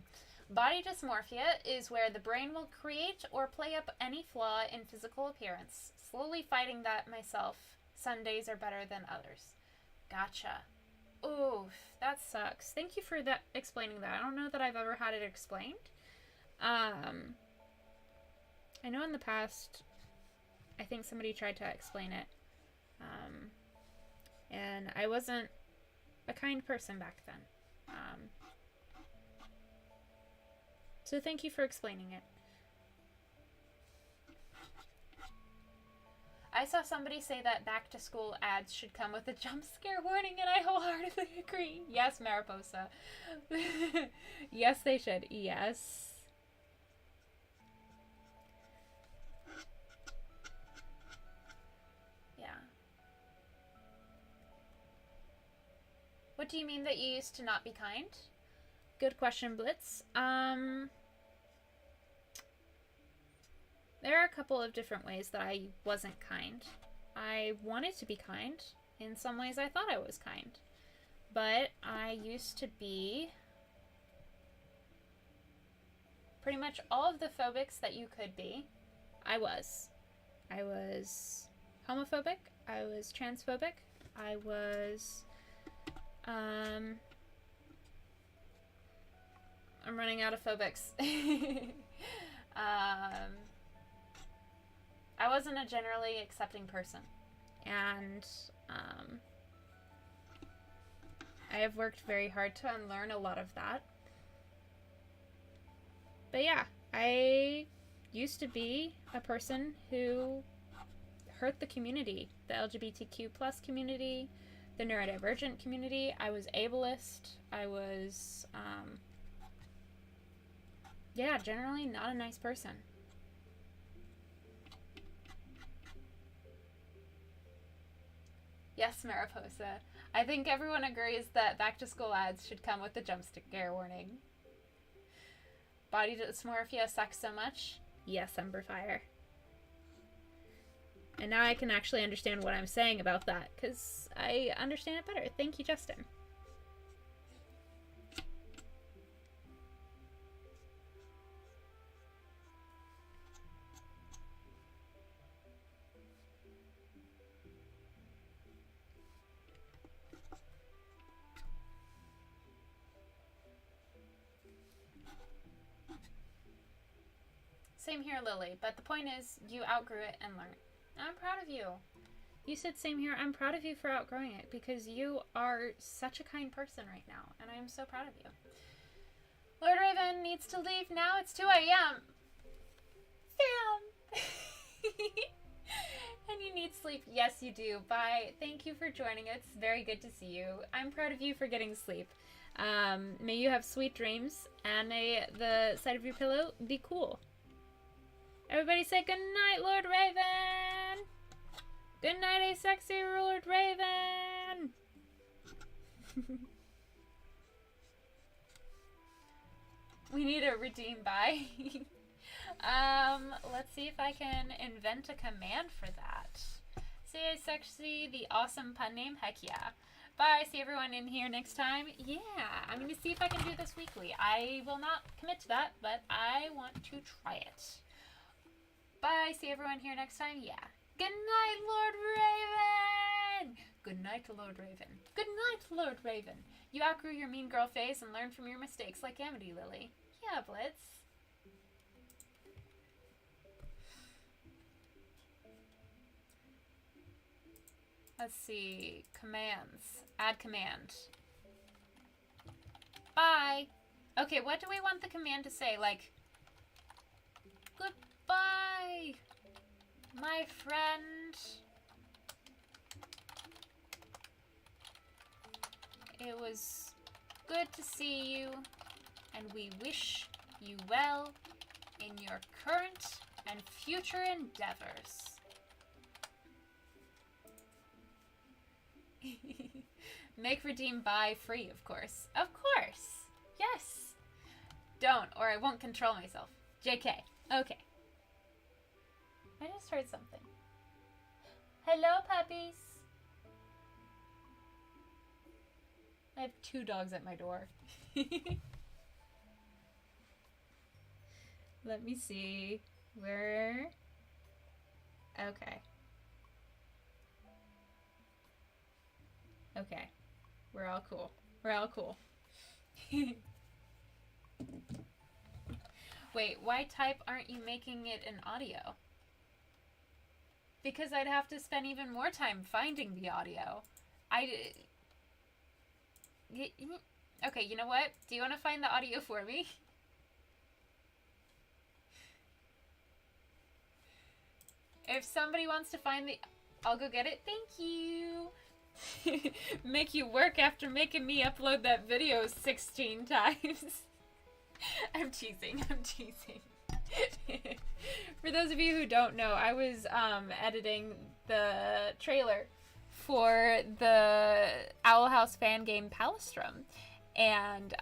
Body dysmorphia is where the brain will create or play up any flaw in physical appearance. Slowly fighting that myself. Some days are better than others. Gotcha. Oof, that sucks. Thank you for that explaining that. I don't know that I've ever had it explained. I know in the past, I think somebody tried to explain it. And I wasn't a kind person back then. So thank you for explaining it. I saw somebody say that back to school ads should come with a jump scare warning, and I wholeheartedly agree. Yes, Mariposa. Yes, they should. Yes. Yeah. What do you mean that you used to not be kind? Good question, Blitz. There are a couple of different ways that I wasn't kind. I wanted to be kind. In some ways I thought I was kind. But I used to be pretty much all of the phobics that you could be. I was homophobic. I was transphobic. I was, I'm running out of phobics. I wasn't a generally accepting person. And I have worked very hard to unlearn a lot of that. But yeah, I used to be a person who hurt the community, the LGBTQ plus community, the neurodivergent community. I was ableist. I was, generally not a nice person. Yes, Mariposa. I think everyone agrees that back-to-school ads should come with a jump scare warning. Body dysmorphia sucks so much. Yes, Emberfire. And now I can actually understand what I'm saying about that, because I understand it better. Thank you, Justin. Same here, Lily, but the point is, you outgrew it and learned. I'm proud of you. You said same here. I'm proud of you for outgrowing it, because you are such a kind person right now, and I am so proud of you. Lord Raven needs to leave now. It's 2 a.m. Sam! And you need sleep. Yes, you do. Bye. Thank you for joining. It's very good to see you. I'm proud of you for getting sleep. May you have sweet dreams, and may the side of your pillow be cool. Everybody say good night, Lord Raven! Good night, a sexy Lord Raven! We need a redeem by. Let's see if I can invent a command for that. Say a sexy, the awesome pun name, heck yeah. Bye, see everyone in here next time. Yeah, I'm gonna see if I can do this weekly. I will not commit to that, but I want to try it. Bye, see everyone here next time. Yeah. Good night, Lord Raven! Good night, Lord Raven. Good night, Lord Raven. You outgrew your mean girl phase and learned from your mistakes like Amity Lily. Yeah, Blitz. Let's see. Commands. Add command. Bye. Okay, what do we want the command to say? Like, goodbye, my friend. It was good to see you, and we wish you well in your current and future endeavors. Make redeem buy free, of course. Of course. Yes. Don't, or I won't control myself. JK. Okay. I just heard something. Hello, puppies. I have 2 dogs at my door. Let me see. Where? Okay. Okay. We're all cool. We're all cool. Wait, why type aren't you making it an audio? Because I'd have to spend even more time finding the audio. Okay, you know what? Do you want to find the audio for me? If somebody wants to find the... I'll go get it. Thank you. Make you work after making me upload that video 16 times. I'm teasing. I'm teasing. For those of you who don't know, I was editing the trailer for the Owl House fan game Palistrom, and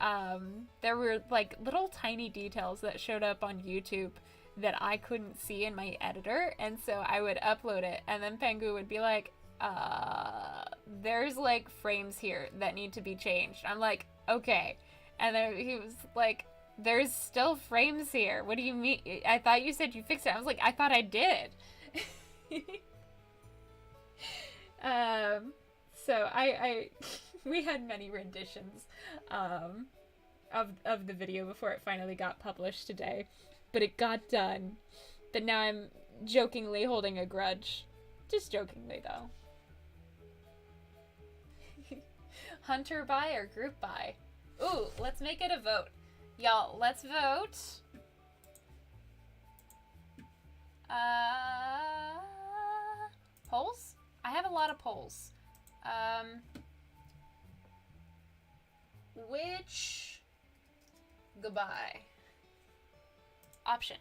there were like little tiny details that showed up on YouTube that I couldn't see in my editor, and so I would upload it, and then Pengu would be like, there's like frames here that need to be changed. I'm like, okay. And then he was like, there's still frames here. What do you mean? I thought you said you fixed it. I was like, I thought I did. So we had many renditions of the video before it finally got published today, but it got done. But now I'm jokingly holding a grudge. Just jokingly, though. Hunter buy or group buy? Ooh, let's make it a vote. Y'all, let's vote. Polls? I have a lot of polls. Which goodbye option?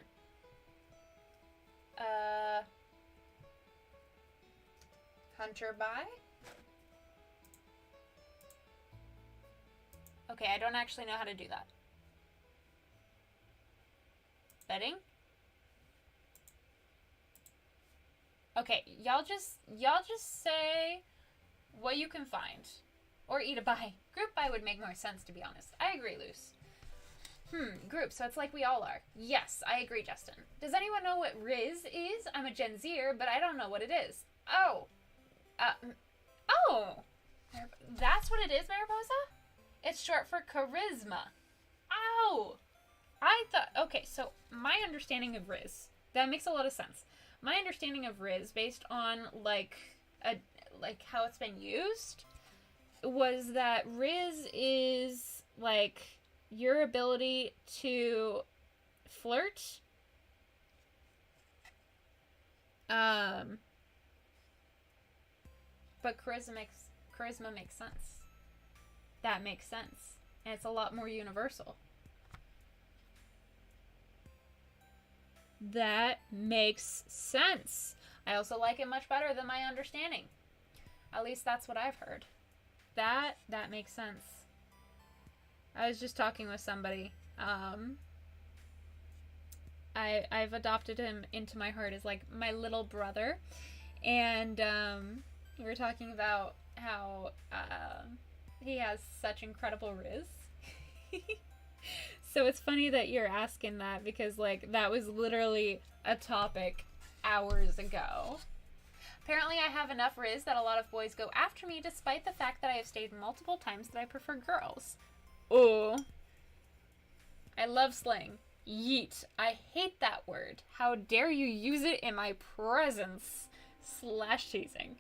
Hunter buy? Okay, I don't actually know how to do that. Betting? Okay, y'all just say what you can find. Or eat a buy. Group buy would make more sense, to be honest. I agree, Luce. Group, so it's like we all are. Yes, I agree, Justin. Does anyone know what Riz is? I'm a Gen Zer, but I don't know what it is. Oh. That's what it is, Mariposa? It's short for charisma. Oh! I thought... Okay, so my understanding of Riz... That makes a lot of sense. My understanding of Riz, based on, like how it's been used, was that Riz is, like, your ability to flirt. But charisma makes sense. That makes sense. And it's a lot more universal. That makes sense. I also like it much better than my understanding. At least that's what I've heard. That makes sense. I was just talking with somebody. I've adopted him into my heart as like my little brother. And we were talking about how he has such incredible riz. So it's funny that you're asking that because like that was literally a topic hours ago. Apparently I have enough riz that a lot of boys go after me despite the fact that I have stated multiple times that I prefer girls. Oh. I love slang. Yeet. I hate that word. How dare you use it in my presence. / teasing.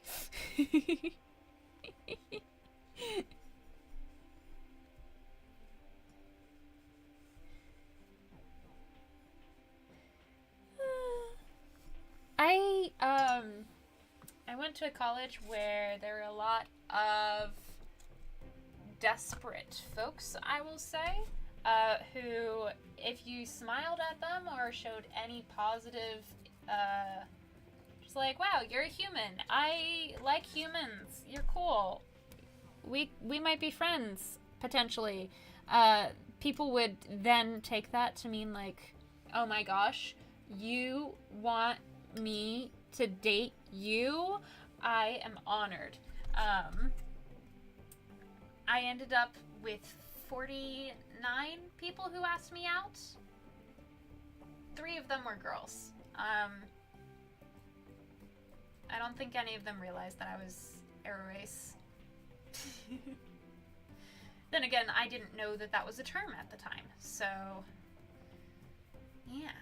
I went to a college where there were a lot of desperate folks, I will say, who, if you smiled at them or showed any positive, just like, wow, you're a human. I like humans. You're cool. We might be friends, potentially. People would then take that to mean like, oh my gosh, you want me to date you? I am honored. I ended up with 49 people who asked me out. 3 of them were girls. I don't think any of them realized that I was air race. Then again, I didn't know that that was a term at the time, so yeah.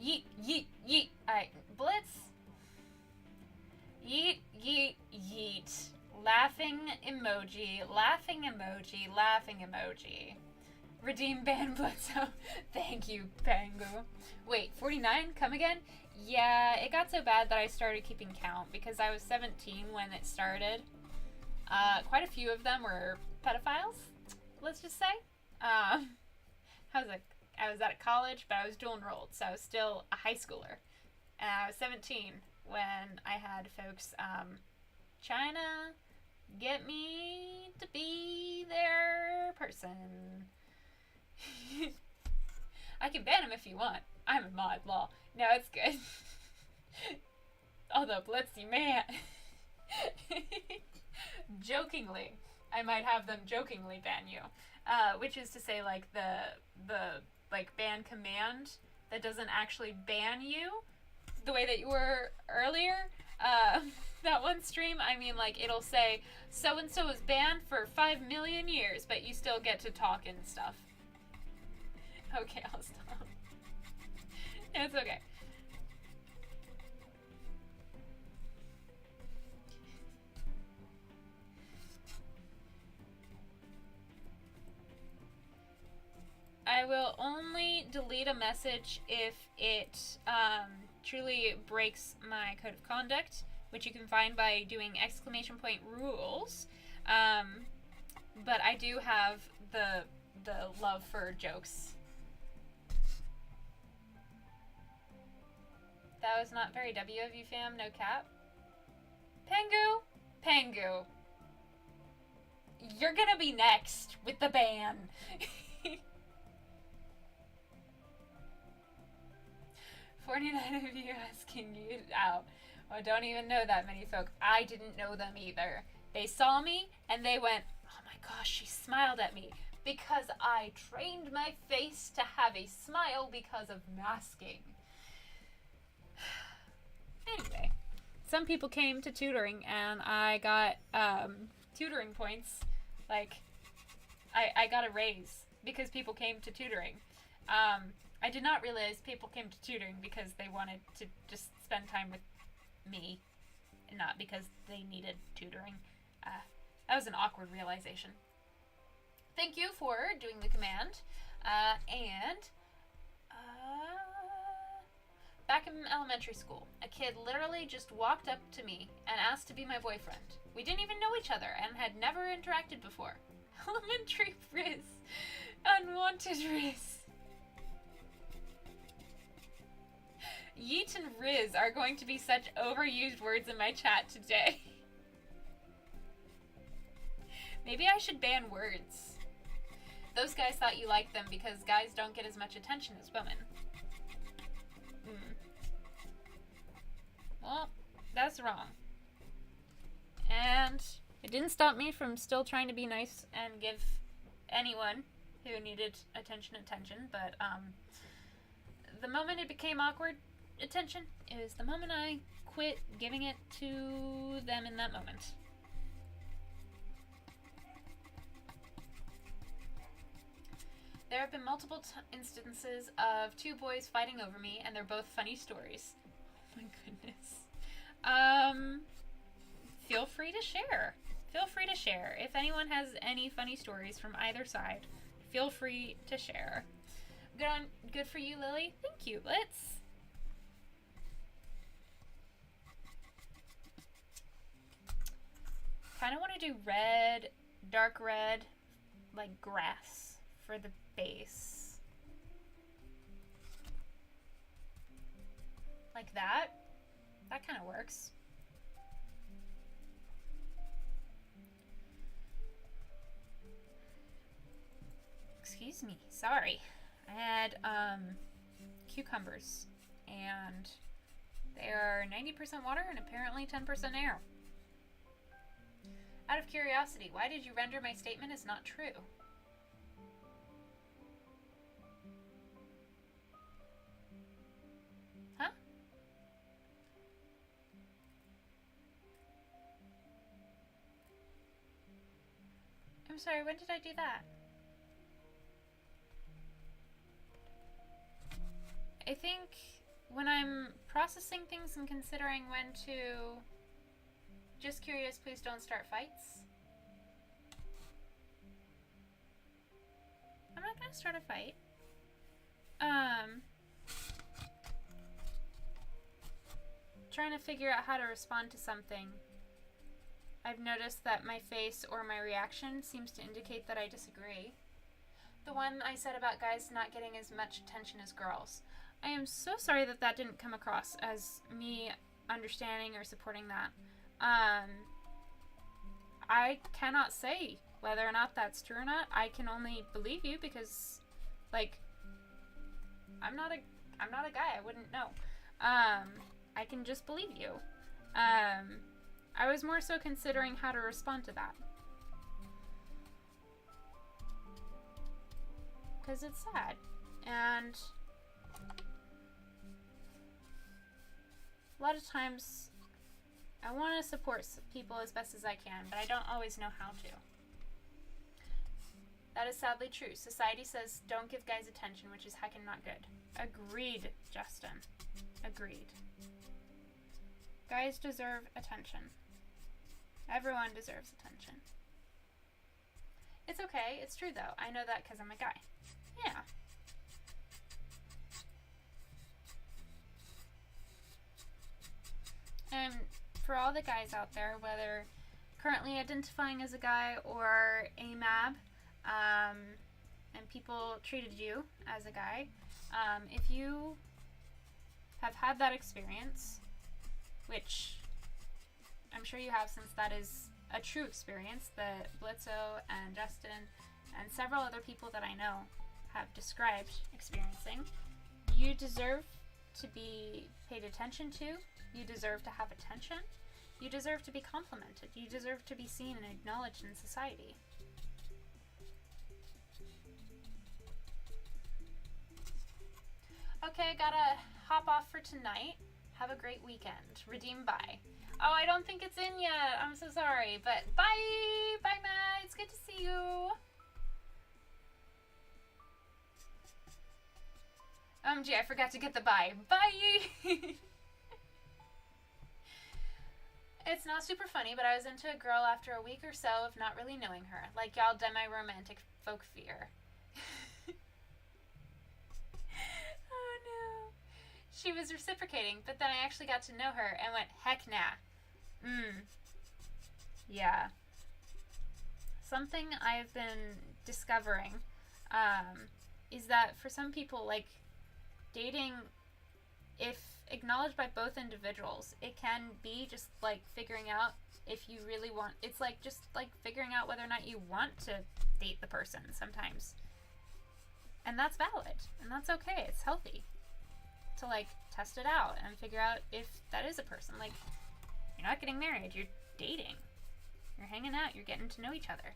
Yeet, yeet, yeet. Alright, Blitz. Yeet, yeet, yeet. Laughing emoji, laughing emoji, laughing emoji. Redeem ban Blitzo. Thank you, Pangu. Wait, 49? Come again? Yeah, it got so bad that I started keeping count because I was 17 when it started. Quite a few of them were pedophiles, let's just say. I was at college, but I was dual enrolled, so I was still a high schooler. And I was 17 when I had folks trying to get me to be their person. I can ban him if you want. I'm a mod, lol. No, it's good. Although, Blitzy, man. Jokingly. I might have them jokingly ban you. Which is to say, like, the like, ban command that doesn't actually ban you the way that you were earlier. That one stream, I mean, like, it'll say, so-and-so is banned for 5 million years, but you still get to talk and stuff. Okay, I'll stop. It's okay. I will only delete a message if it truly breaks my code of conduct, which you can find by doing !rules. But I do have the love for jokes. That was not very W of you, fam. No cap. Pangu. You're gonna be next with the ban. 49 of you asking you out. Oh, don't even know that many folk. I didn't know them either. They saw me and they went, oh my gosh, she smiled at me. Because I trained my face to have a smile because of masking. Anyway, some people came to tutoring and I got tutoring points. Like, I got a raise because people came to tutoring. I did not realize people came to tutoring because they wanted to just spend time with me, and not because they needed tutoring. That was an awkward realization. Thank you for doing the command. Back in elementary school, a kid literally just walked up to me and asked to be my boyfriend. We didn't even know each other and had never interacted before. Elementary Riz. Unwanted Riz. Yeet and Riz are going to be such overused words in my chat today. Maybe I should ban words. Those guys thought you liked them because guys don't get as much attention as women. Well, that's wrong. And it didn't stop me from still trying to be nice and give anyone who needed attention, but the moment it became awkward attention is the moment I quit giving it to them in that moment. There have been multiple instances of two boys fighting over me, and they're both funny stories. Oh my goodness. Feel free to share. Feel free to share. If anyone has any funny stories from either side, feel free to share. Good for you, Lily. Thank you. Let's... kind of want to do red, dark red, like grass for the base. Like that. That kind of works. Excuse me. Sorry. I had cucumbers and they are 90% water and apparently 10% air. Out of curiosity, why did you render my statement as not true? Huh? I'm sorry, when did I do that? I think when I'm processing things and considering when to... Just curious, please don't start fights. I'm not gonna start a fight. Trying to figure out how to respond to something. I've noticed that my face or my reaction seems to indicate that I disagree. The one I said about guys not getting as much attention as girls. I am so sorry that that didn't come across as me understanding or supporting that. I cannot say whether or not that's true or not. I can only believe you because, like, I'm not a guy. I wouldn't know. I can just believe you. I was more so considering how to respond to that. Because it's sad. And a lot of times I want to support people as best as I can, but I don't always know how to. That is sadly true. Society says don't give guys attention, which is heckin' not good. Agreed, Justin. Agreed. Guys deserve attention. Everyone deserves attention. It's okay. It's true, though. I know that because I'm a guy. Yeah. And for all the guys out there, whether currently identifying as a guy or AMAB, and people treated you as a guy, if you have had that experience, which I'm sure you have, since that is a true experience that Blitzo and Justin and several other people that I know have described experiencing, you deserve to be paid attention to. You deserve to have attention. You deserve to be complimented. You deserve to be seen and acknowledged in society. Okay, gotta hop off for tonight. Have a great weekend. Redeem bye. Oh, I don't think it's in yet. I'm so sorry. But bye! Bye, Matt. It's good to see you. Gee, I forgot to get the bye. Bye! It's not super funny, but I was into a girl after a week or so of not really knowing her. Like y'all done my romantic folk fear. Oh no. She was reciprocating, but then I actually got to know her and went, heck nah. Yeah. Something I've been discovering is that for some people, like, dating, if acknowledged by both individuals, it can be just like figuring out if you really want, it's like just like figuring out whether or not you want to date the person sometimes. And that's valid, and that's okay. It's healthy to like test it out and figure out if that is a person. Like, you're not getting married, you're dating. You're hanging out, you're getting to know each other.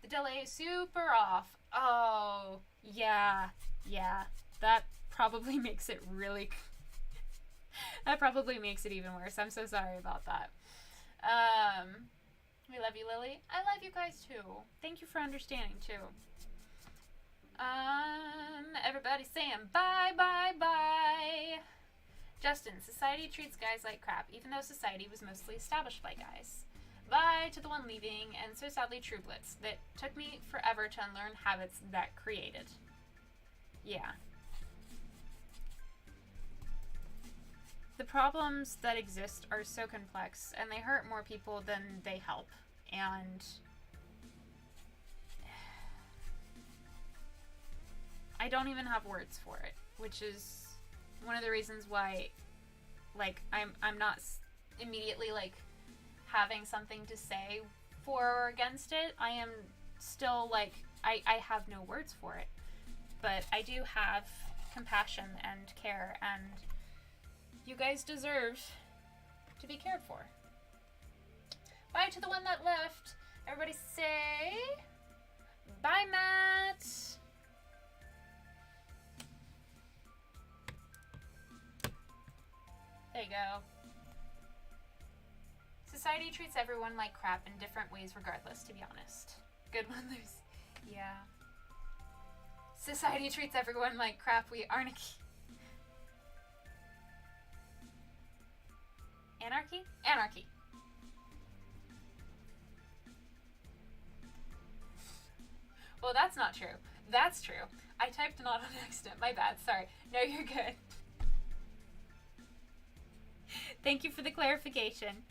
The delay is super off. Oh, yeah. That probably makes it really... that probably makes it even worse. I'm so sorry about that. We love you, Lily. I love you guys, too. Thank you for understanding, too. Everybody saying bye, bye, bye. Justin, society treats guys like crap, even though society was mostly established by guys. Bye to the one leaving, and so sadly true Blitz, that took me forever to unlearn habits that created. Yeah. The problems that exist are so complex, and they hurt more people than they help. And I don't even have words for it, which is one of the reasons why, like, I'm not immediately, like, having something to say for or against it. I am still, like, I have no words for it. But I do have compassion and care, and you guys deserve to be cared for. Bye to the one that left. Everybody say bye, Matt. There you go. Society treats everyone like crap in different ways regardless, to be honest. Good one, Lucy. Yeah. Society treats everyone like crap. We anarchy. Anarchy? Anarchy. Well, that's not true. That's true. I typed not on accident. My bad. Sorry. No, you're good. Thank you for the clarification.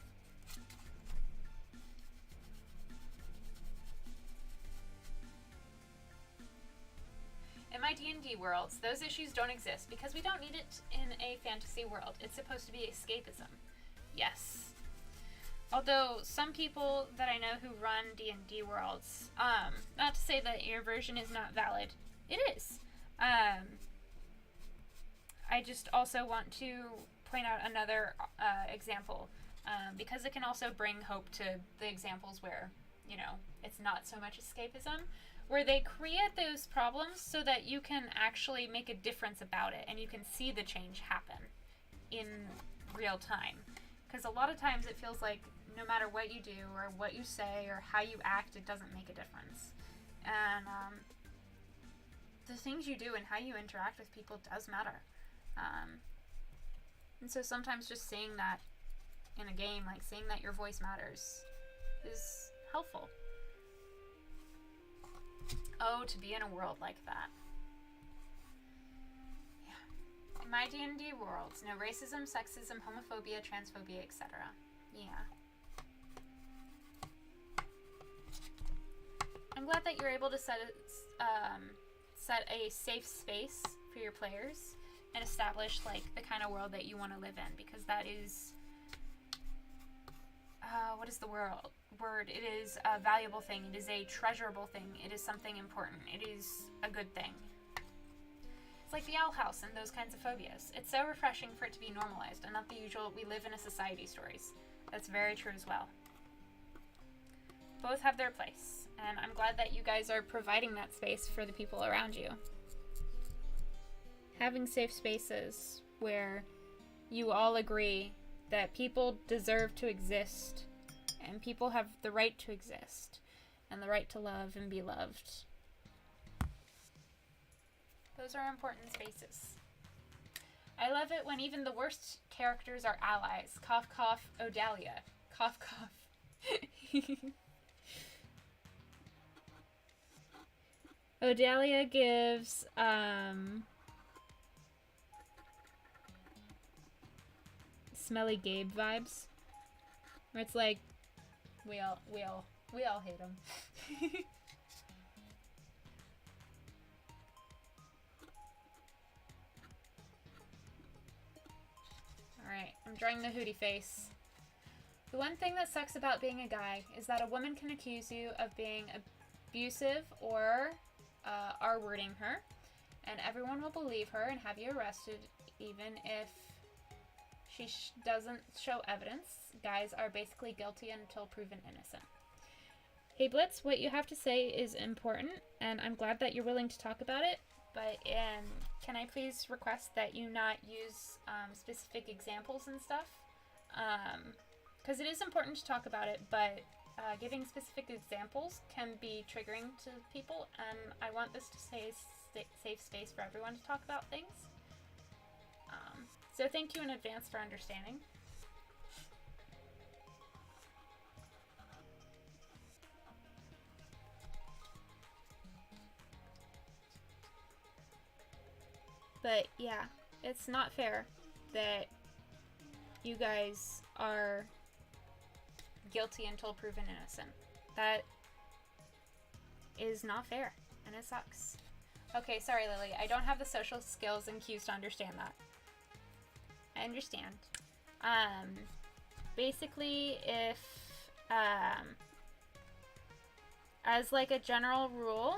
In my D&D worlds, those issues don't exist because we don't need it in a fantasy world. It's supposed to be escapism. Yes. Although some people that I know who run D&D worlds, not to say that your version is not valid, it is. I just also want to point out another example, because it can also bring hope to the examples where, you know, it's not so much escapism, where they create those problems so that you can actually make a difference about it and you can see the change happen in real time. Because a lot of times it feels like no matter what you do or what you say or how you act, it doesn't make a difference. And the things you do and how you interact with people does matter. And so sometimes just saying that in a game, like saying that your voice matters, is helpful. Oh, to be in a world like that. Yeah. In my D&D worlds, no racism, sexism, homophobia, transphobia, etc. Yeah. I'm glad that you're able to set a safe space for your players and establish like the kind of world that you want to live in, because that is what is the word? It is a valuable thing. It is a treasurable thing. It is something important. It is a good thing. It's like the owl house and those kinds of phobias. It's so refreshing for it to be normalized and not the usual we live in a society stories. That's very true as well. Both have their place, and I'm glad that you guys are providing that space for the people around you. Having safe spaces where you all agree that people deserve to exist and people have the right to exist and the right to love and be loved. Those are important spaces. I love it when even the worst characters are allies. Cough, cough, Odalia. Cough, cough. Odalia gives, Smelly Gabe vibes, where it's like we all hate him. All right, I'm drawing the hootie face. The one thing that sucks about being a guy is that a woman can accuse you of being abusive or R-wording her, and everyone will believe her and have you arrested even if she doesn't show evidence. Guys are basically guilty until proven innocent. Hey Blitz, what you have to say is important, and I'm glad that you're willing to talk about it, but can I please request that you not use specific examples and stuff? Because it is important to talk about it, but giving specific examples can be triggering to people, and I want this to stay a safe space for everyone to talk about things. So thank you in advance for understanding. But yeah, it's not fair that you guys are guilty until proven innocent. That is not fair, and it sucks. Okay, sorry Lily, I don't have the social skills and cues to understand that. I understand. Basically, if, as like a general rule,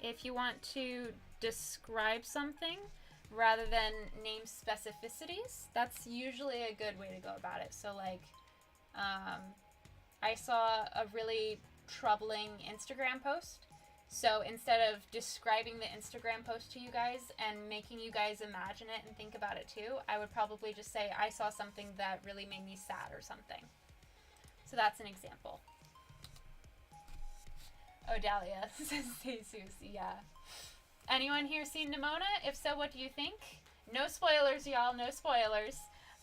if you want to describe something rather than name specificities, that's usually a good way to go about it. So like, I saw a really troubling Instagram post. So instead of describing the Instagram post to you guys and making you guys imagine it and think about it too, I would probably just say, I saw something that really made me sad or something. So that's an example. Odalia says Jesus, yeah. Anyone here seen Nimona? If so, what do you think? No spoilers, y'all, no spoilers.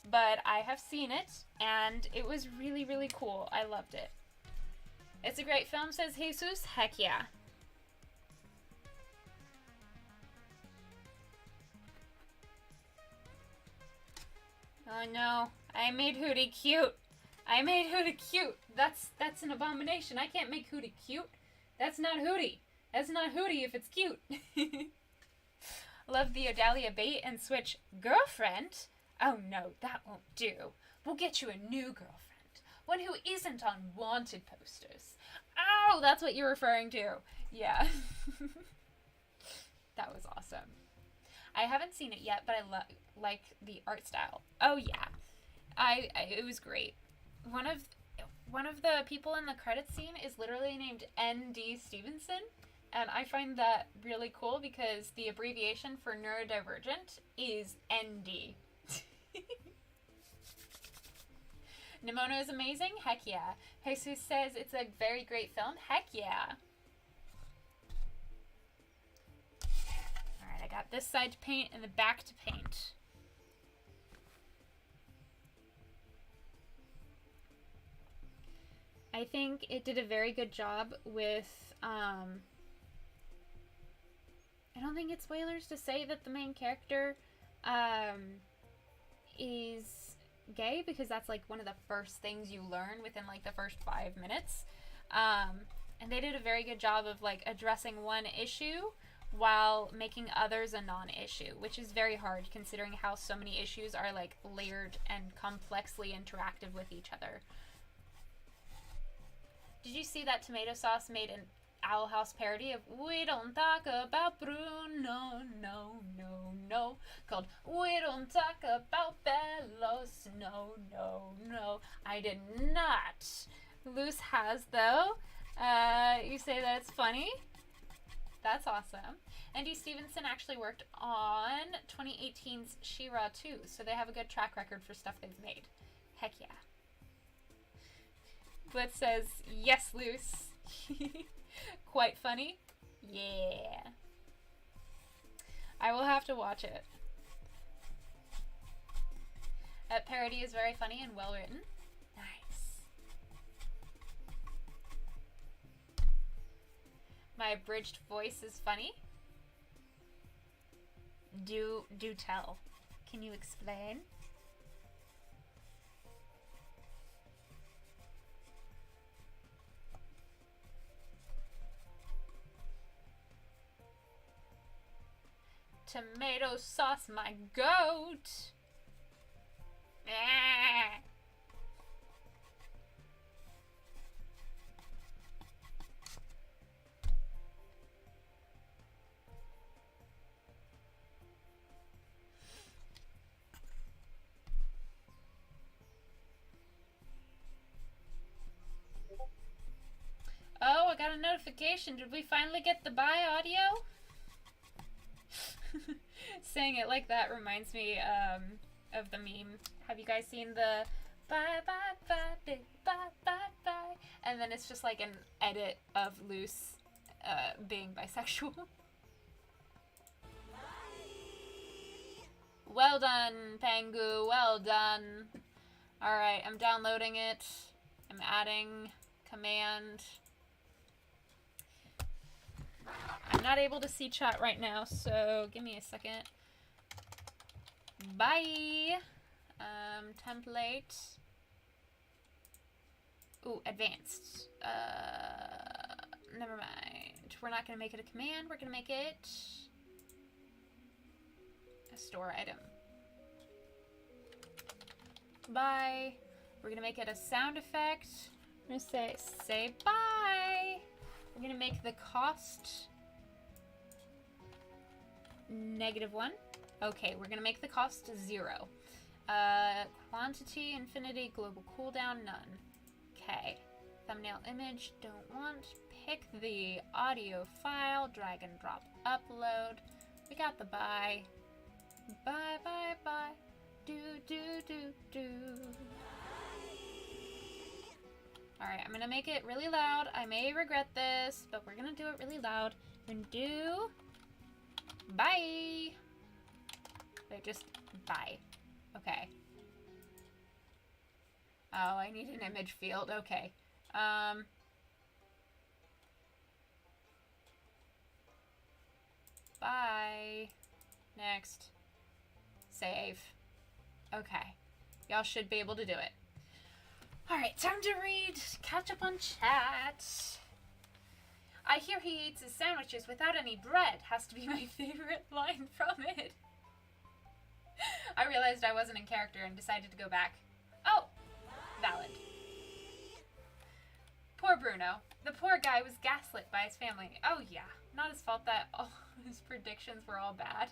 But I have seen it, and it was really, really cool. I loved it. It's a great film, says Jesus. Heck yeah. Oh no, I made Hootie cute. I made Hootie cute. That's an abomination. I can't make Hootie cute. That's not Hootie. That's not Hootie if it's cute. Love the Odalia bait and switch girlfriend. Oh no, that won't do. We'll get you a new girlfriend. One who isn't on wanted posters. Oh, that's what you're referring to. Yeah. That was awesome. I haven't seen it yet, but I like the art style. Oh yeah, it was great. One of the people in the credits scene is literally named N.D. Stevenson, and I find that really cool because the abbreviation for neurodivergent is N.D. Nimona is amazing? Heck yeah. Jesus says it's a very great film? Heck yeah. Alright, I got this side to paint and the back to paint. I think it did a very good job with, I don't think it's spoilers to say that the main character, is gay, because that's like one of the first things you learn within like the first 5 minutes. And they did a very good job of like addressing one issue while making others a non-issue, which is very hard considering how so many issues are like layered and complexly interactive with each other. Did you see that Tomato Sauce made an Owl House parody of We Don't Talk About Bruno, no, no, no, called We Don't Talk About Bellos, no, no, no. I did not. Luce has, though. You say that it's funny? That's awesome. Andy Stevenson actually worked on 2018's She-Ra too, so they have a good track record for stuff they've made. Heck yeah. Blitz says, yes, Luce. Quite funny? Yeah. I will have to watch it. That parody is very funny and well written. Nice. My abridged voice is funny. Do tell. Can you explain? Tomato sauce, my goat. Ah. Oh, I got a notification. Did we finally get the bye audio? Saying it like that reminds me of the meme. Have you guys seen the bye bye bye big bye bye bye? And then it's just like an edit of Luce being bisexual. Well done, Pangu. Well done. Alright, I'm downloading it. I'm adding command. I'm not able to see chat right now, so give me a second. Bye. Template. Ooh, advanced. Never mind. We're not going to make it a command. We're going to make it a store item. Bye. We're going to make it a sound effect. I'm going to say bye. We're going to make the cost -1. Okay, we're going to make the cost 0. Quantity, infinity, global cooldown, none. Okay. Thumbnail image, don't want. Pick the audio file, drag and drop, upload. We got the bye. Bye, bye, bye. Do, do, do, do. Alright, I'm going to make it really loud. I may regret this, but we're going to do it really loud. And do... Bye! Wait, just bye. Okay. Oh, I need an image field. Okay. Bye. Next. Save. Okay. Y'all should be able to do it. Alright, time to read. Catch up on chat. I hear he eats his sandwiches without any bread. Has to be my favorite line from it. I realized I wasn't in character and decided to go back. Oh! Valid. Poor Bruno. The poor guy was gaslit by his family. Oh yeah, not his fault that all his predictions were all bad.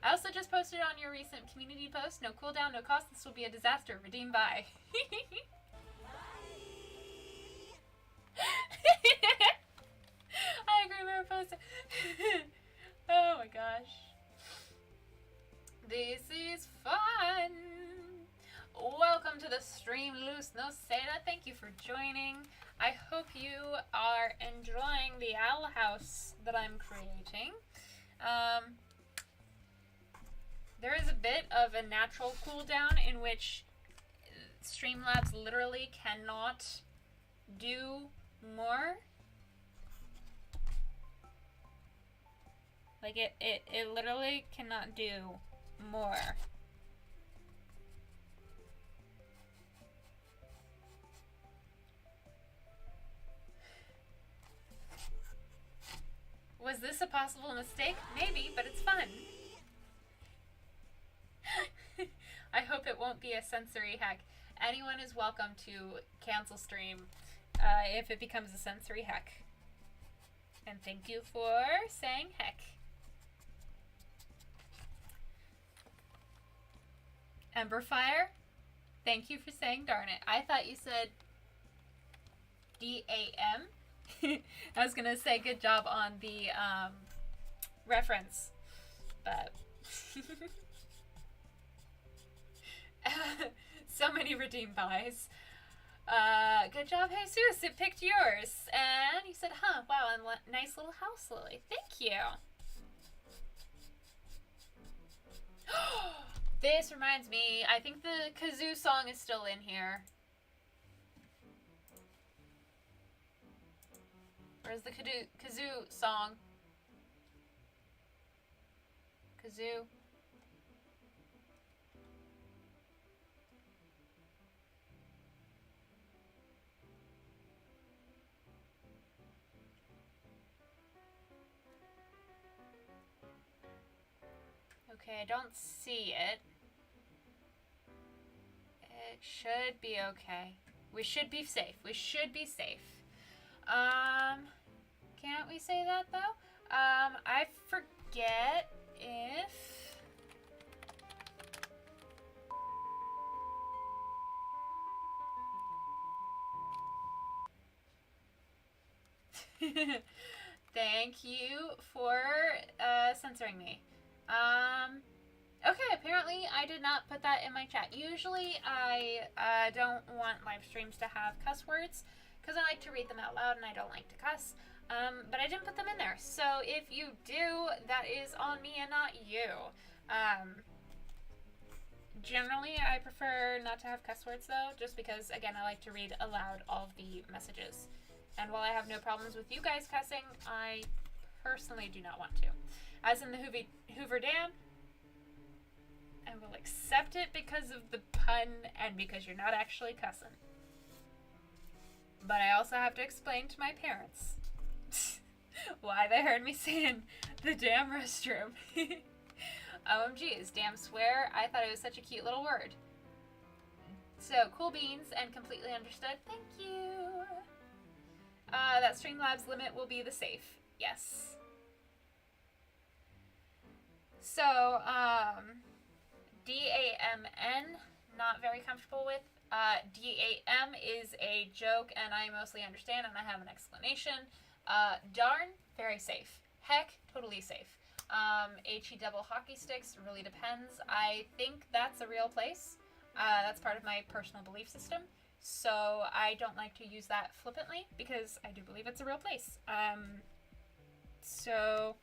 I also just posted on your recent community post, no cooldown, no cost, this will be a disaster, redeem by. I agree, we were posting. Oh my gosh. This is fun. Welcome to to the stream, Luz No Seda. Thank you for joining. I hope you are enjoying the owl house that I'm creating. There is a bit of a natural cooldown in which Streamlabs literally cannot do more. Like it literally cannot do more. Was this a possible mistake? Maybe, but it's fun. I hope it won't be a sensory hack. Anyone is welcome to cancel stream if it becomes a sensory hack. And thank you for saying heck. Emberfire, thank you for saying darn it. I thought you said D-A-M. I was gonna say good job on the reference, but so many redeem buys. Good job, Jesus. It picked yours, and you said, "Huh? Wow, and nice little house, Lily. Thank you." This reminds me. I think the kazoo song is still in here. Where's the kazoo song? Kazoo. Okay, I don't see it. It should be okay. We should be safe. We should be safe. Can't we say that though? I forget if... Thank you for censoring me. Okay, apparently I did not put that in my chat. Usually I don't want live streams to have cuss words because I like to read them out loud and I don't like to cuss. But I didn't put them in there. So if you do, that is on me and not you. Generally I prefer not to have cuss words though, just because, again, I like to read aloud all of the messages. And while I have no problems with you guys cussing, I personally do not want to. As in the Hoover Dam, I will accept it because of the pun and because you're not actually cussing. But I also have to explain to my parents why they heard me saying the damn restroom. OMGs, damn swear, I thought it was such a cute little word. So, cool beans and completely understood. Thank you. That Streamlabs limit will be the safe. Yes. So, D-A-M-N, not very comfortable with. D-A-M is a joke, and I mostly understand, and I have an explanation. Darn, very safe. Heck, totally safe. H-E double hockey sticks, really depends. I think that's a real place. That's part of my personal belief system. So I don't like to use that flippantly, because I do believe it's a real place. So...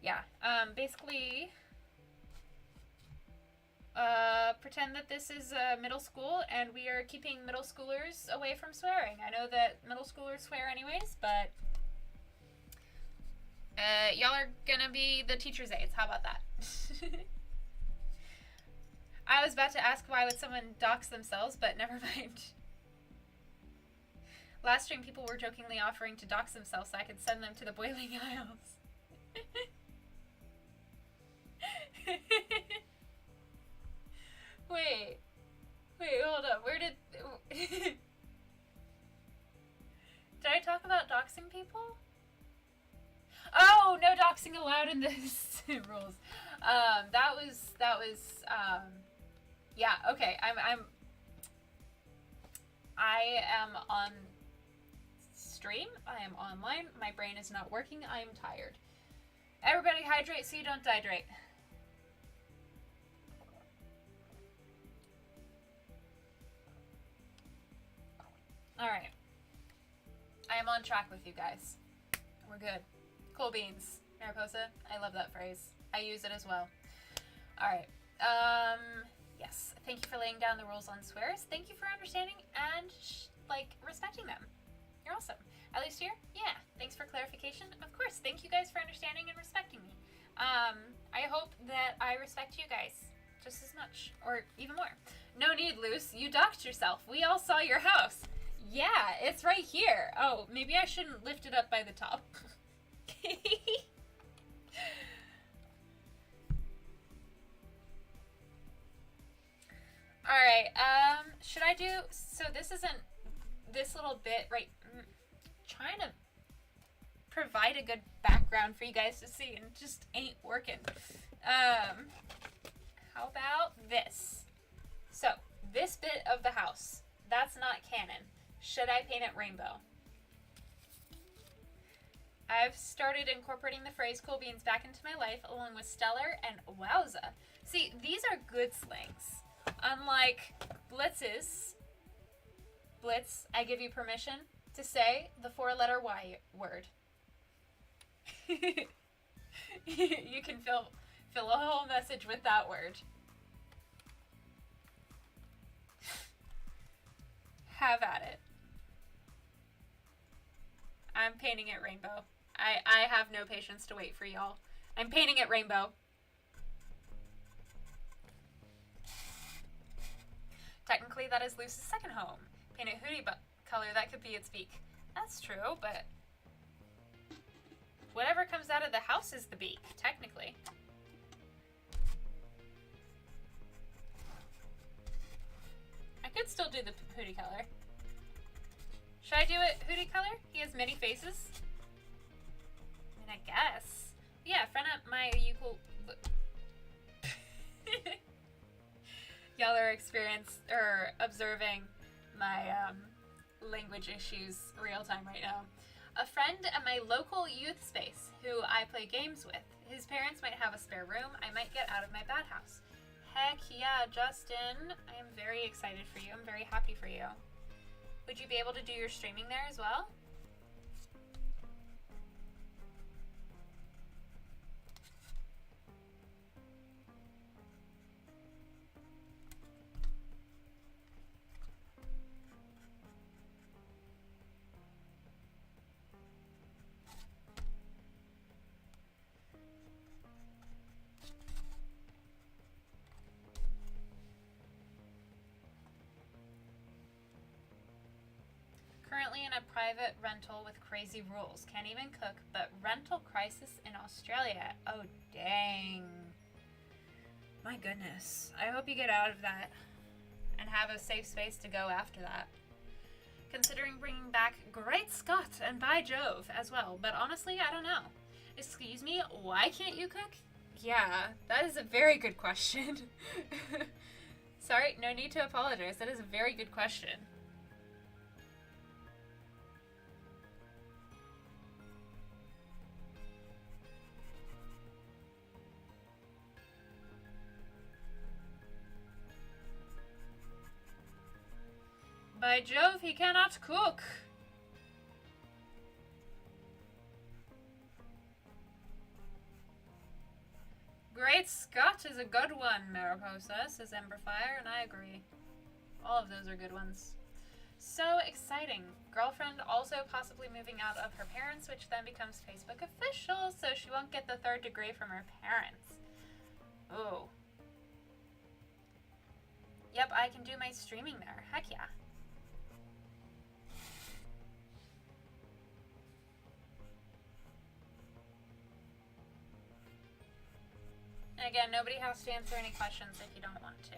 yeah, basically, pretend that this is middle school and we are keeping middle schoolers away from swearing. I know that middle schoolers swear anyways, but y'all are gonna be the teacher's aides. How about that? I was about to ask why would someone dox themselves, but never mind. Last stream, people were jokingly offering to dox themselves so I could send them to the boiling aisles. Wait, hold up. Where did... did I talk about doxing people? Oh, no doxing allowed in this rules. That was, yeah, okay. I am on stream. I am online. My brain is not working. I am tired. Everybody hydrate so you don't dehydrate. Alright. I am on track with you guys. We're good. Cool beans. Mariposa, I love that phrase. I use it as well. Alright. Yes. Thank you for laying down the rules on swears. Thank you for understanding and, respecting them. You're awesome. At least here? Yeah. Thanks for clarification. Of course. Thank you guys for understanding and respecting me. I hope that I respect you guys just as much, or even more. No need, Luce. You doxed yourself. We all saw your house. Yeah, it's right here. Oh, maybe I shouldn't lift it up by the top. Alright, should I do, so this isn't, this little bit, right, trying to provide a good background for you guys to see, and it just ain't working. How about this? So, this bit of the house, that's not canon. Should I paint it rainbow? I've started incorporating the phrase cool beans back into my life, along with stellar and wowza. See, these are good slangs. Unlike Blitz's, Blitz, I give you permission to say the 4-letter Y word. You can fill a whole message with that word. Have at it. I'm painting it rainbow. I have no patience to wait for y'all. I'm painting it rainbow. Technically, that is Luce's second home. Paint it hootie color, that could be its beak. That's true, but whatever comes out of the house is the beak, technically. I could still do the hootie color. Should I do it hootie color? He has many faces. I mean, I guess. Yeah, friend up my y'all are observing my language issues real time right now. A friend at my local youth space who I play games with. His parents might have a spare room. I might get out of my bad house. Heck yeah, Justin. I am very excited for you. I'm very happy for you. Would you be able to do your streaming there as well? Currently in a private rental with crazy rules. Can't even cook, but rental crisis in Australia. Oh, dang. My goodness. I hope you get out of that and have a safe space to go after that. Considering bringing back Great Scott and By Jove as well, but honestly, I don't know. Excuse me, why can't you cook? Yeah, that is a very good question. Sorry, no need to apologize. That is a very good question. By Jove, he cannot cook. Great Scott is a good one, Mariposa, says Emberfire, and I agree. All of those are good ones. So exciting. Girlfriend also possibly moving out of her parents, which then becomes Facebook official, so she won't get the 3rd degree from her parents. Oh. Yep, I can do my streaming there. Heck yeah. Again, nobody has to answer any questions if you don't want to.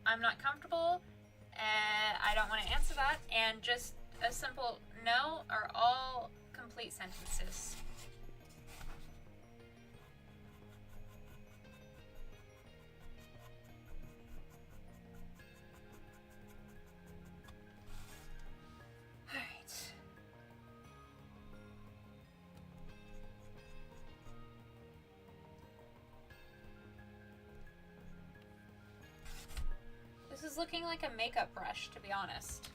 I'm not comfortable, I don't want to answer that, and just a simple no are all complete sentences. is looking like a makeup brush, to be honest.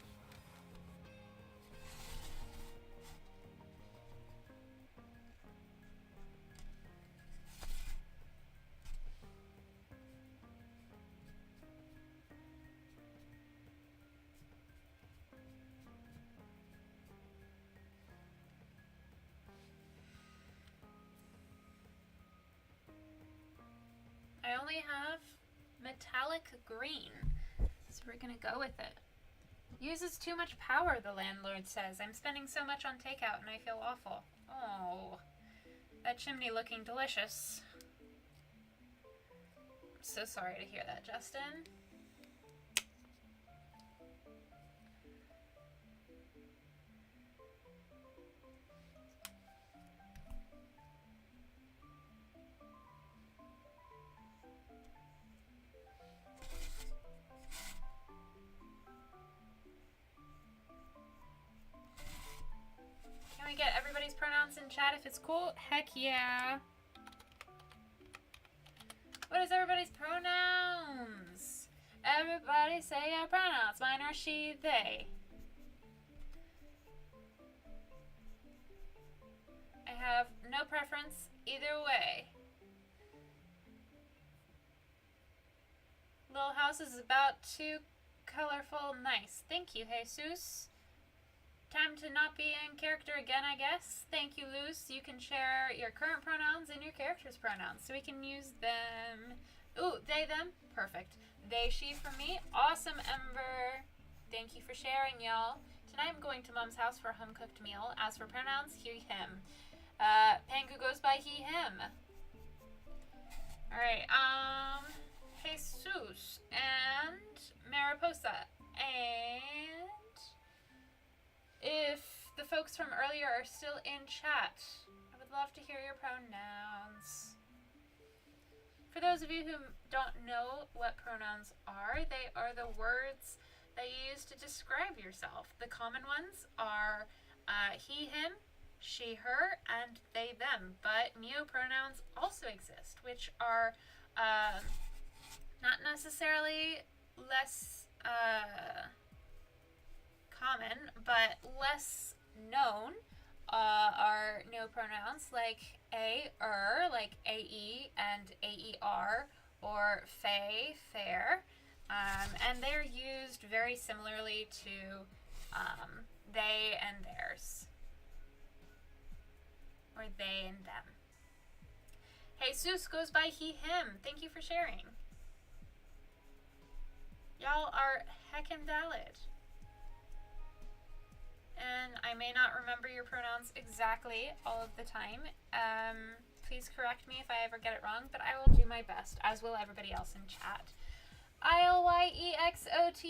I only have metallic green, so we're gonna go with it. Uses too much power, the landlord says. I'm spending so much on takeout and I feel awful. Oh, that chimney looking delicious. I'm so sorry to hear that, Justin. Can we get everybody's pronouns in chat if it's cool? Heck yeah. What is everybody's pronouns? Everybody say your pronouns. Mine are she, they. I have no preference either way. Little house is about too colorful. Nice. Thank you, Jesus. Time to not be in character again, I guess. Thank you, Luce. You can share your current pronouns and your character's pronouns so we can use them. Ooh, they, them. Perfect. They, she for me. Awesome, Ember. Thank you for sharing, y'all. Tonight I'm going to Mom's house for a home-cooked meal. As for pronouns, he, him. Pangu goes by he, him. Alright, Jesus and Mariposa. And if the folks from earlier are still in chat, I would love to hear your pronouns. For those of you who don't know what pronouns are, they are the words that you use to describe yourself. The common ones are he, him, she, her, and they, them. But neopronouns also exist, which are not necessarily less common, but less known are neopronouns like like AE and AER, or fey, fair, and they're used very similarly to they and theirs, or they and them. Jesus goes by he, him. Thank you for sharing. Y'all are heckin' valid. And I may not remember your pronouns exactly all of the time. Please correct me if I ever get it wrong, but I will do my best, as will everybody else in chat. ILYEXOTIXX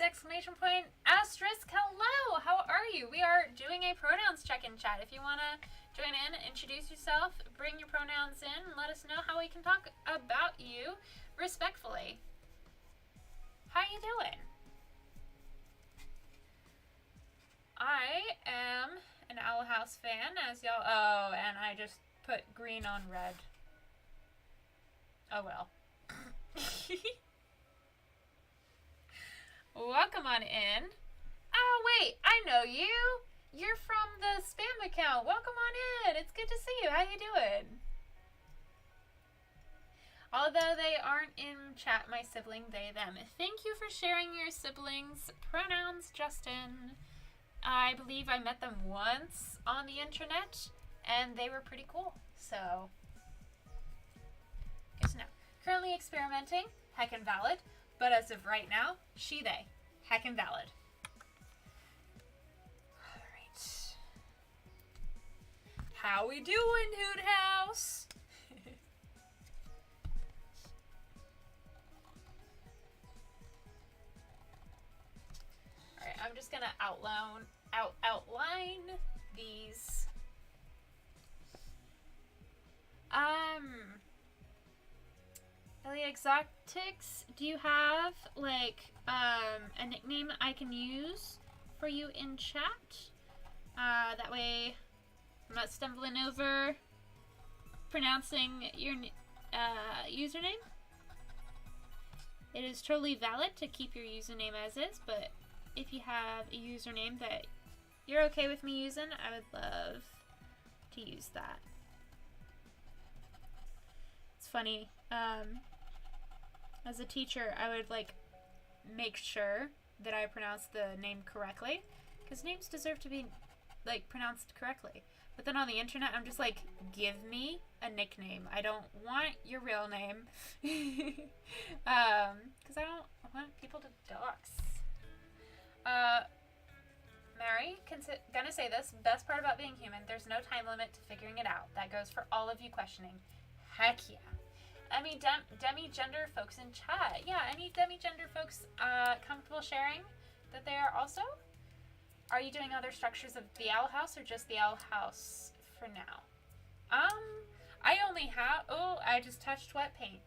exclamation point asterisk hello! How are you? We are doing a pronouns check in chat. If you want to join in, introduce yourself, bring your pronouns in, and let us know how we can talk about you respectfully. How you doing? I am an Owl House fan, as y'all. Oh, and I just put green on red. Oh well. Welcome on in. Oh wait, I know you. You're from the spam account. Welcome on in. It's good to see you. How you doing? Although they aren't in chat, my sibling, they, them. Thank you for sharing your siblings' pronouns, Justin. I believe I met them once on the internet, and they were pretty cool, so good to know. Currently experimenting, heckin' valid, but as of right now, she, they, heckin' valid. Alright. How we doing, Hoot House? Alright, I'm just gonna outline these. Ellie Exotics, do you have like a nickname I can use for you in chat? That way I'm not stumbling over pronouncing your username. It is totally valid to keep your username as is, but if you have a username that you're okay with me using, I would love to use that. It's funny, as a teacher, I would like make sure that I pronounce the name correctly, because names deserve to be like pronounced correctly. But then on the internet, I'm just like, give me a nickname. I don't want your real name. Because I don't want people to dox. Mary, gonna say this. Best part about being human, there's no time limit to figuring it out. That goes for all of you questioning. Heck yeah. Any demi-gender folks in chat? Yeah, any demi-gender folks comfortable sharing that they are also? Are you doing other structures of the owl house or just the owl house for now? I only have, oh, I just touched wet paint.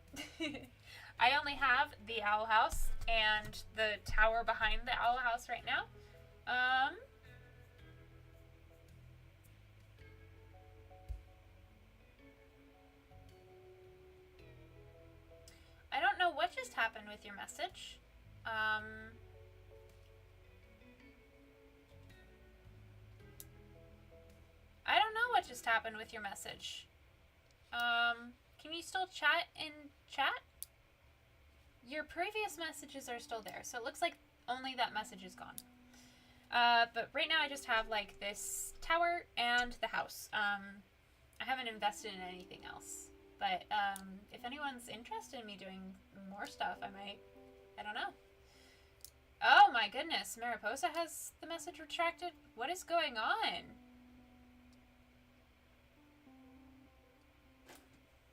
I only have the owl house and the tower behind the owl house right now. I don't know what just happened with your message. I don't know what just happened with your message. Can you still chat in chat? Your previous messages are still there, so it looks like only that message is gone. But right now I just have like this tower and the house. I haven't invested in anything else. But if anyone's interested in me doing more stuff, I might. I don't know. Oh my goodness, Mariposa has the message retracted? What is going on?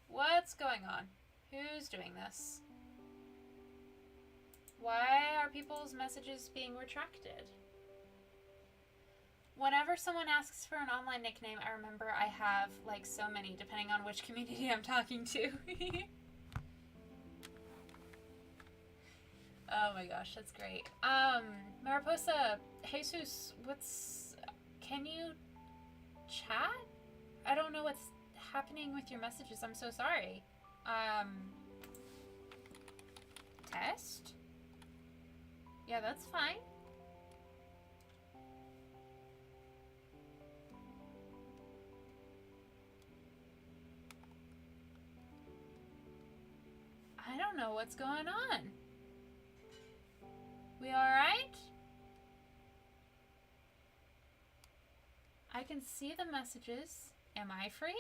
What's going on? Who's doing this? Why are people's messages being retracted? Whenever someone asks for an online nickname, I remember I have like so many, depending on which community I'm talking to. Oh my gosh, that's great. Mariposa, Jesus, can you chat? I don't know what's happening with your messages. I'm so sorry. Test? Yeah, that's fine. I don't know what's going on. We alright? I can see the messages. Am I free?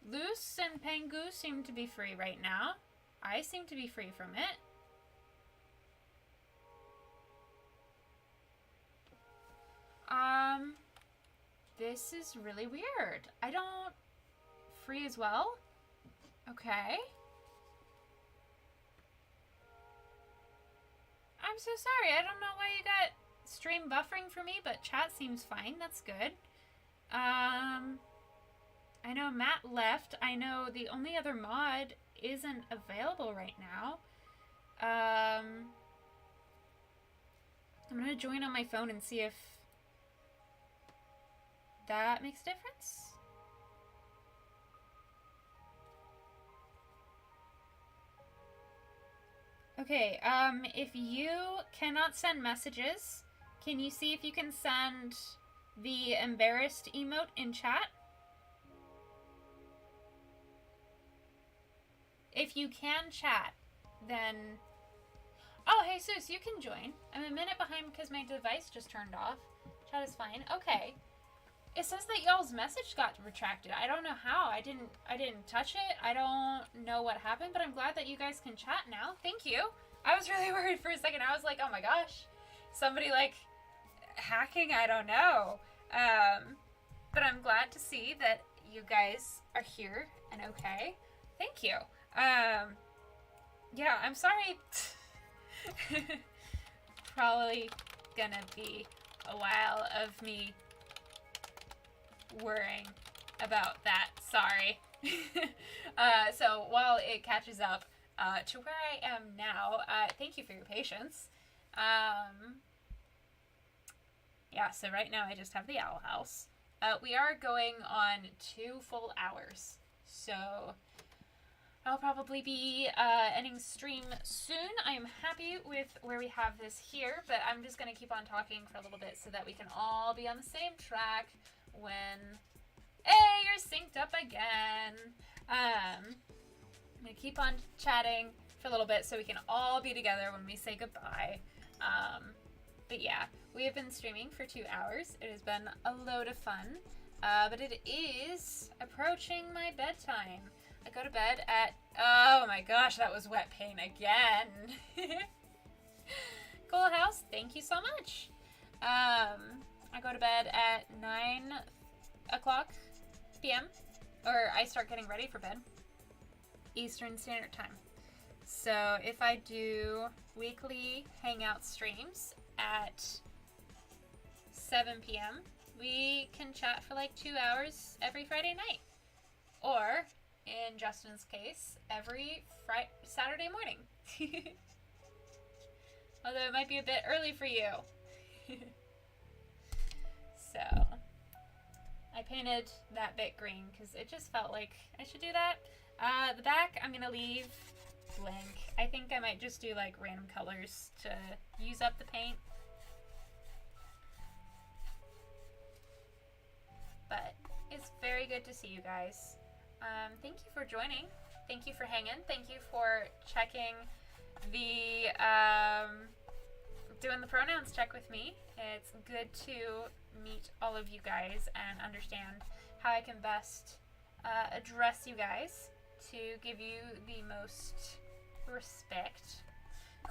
Luce and Pengu seem to be free right now. I seem to be free from it. This is really weird. I don't... Free as well? Okay. I'm so sorry. I don't know why you got stream buffering for me, but chat seems fine. That's good. I know Matt left. I know the only other mod isn't available right now. I'm gonna join on my phone and see if that makes a difference. Okay, if you cannot send messages, can you see if you can send the embarrassed emote in chat? If you can chat, then... Oh, Jesus, you can join. I'm a minute behind because my device just turned off. Chat is fine. Okay. It says that y'all's message got retracted. I don't know how. I didn't touch it. I don't know what happened, but I'm glad that you guys can chat now. Thank you. I was really worried for a second. I was like, oh my gosh. Somebody like hacking? I don't know. But I'm glad to see that you guys are here and okay. Thank you. Yeah, I'm sorry. Probably gonna be a while of me worrying about that. Sorry. So while it catches up to where I am now, thank you for your patience. Yeah, so right now I just have the Owl House. We are going on 2 full hours, so I'll probably be ending stream soon. I am happy with where we have this here, but I'm just going to keep on talking for a little bit so that we can all be on the same track when... Hey, you're synced up again! I'm going to keep on chatting for a little bit so we can all be together when we say goodbye. But yeah, we have been streaming for 2 hours. It has been a load of fun, but it is approaching my bedtime. I go to bed at, oh my gosh, that was wet paint again. Cool House, thank you so much. I go to bed at 9 o'clock p.m. or I start getting ready for bed, Eastern Standard Time. So if I do weekly hangout streams at 7 p.m., we can chat for like 2 hours every Friday night. Or, in Justin's case, every Saturday morning. Although it might be a bit early for you. So, I painted that bit green because it just felt like I should do that. The back, I'm going to leave blank. I think I might just do like random colors to use up the paint. But it's very good to see you guys. Thank you for joining. Thank you for hanging. Thank you for checking the, doing the pronouns check with me. It's good to meet all of you guys and understand how I can best address you guys to give you the most respect.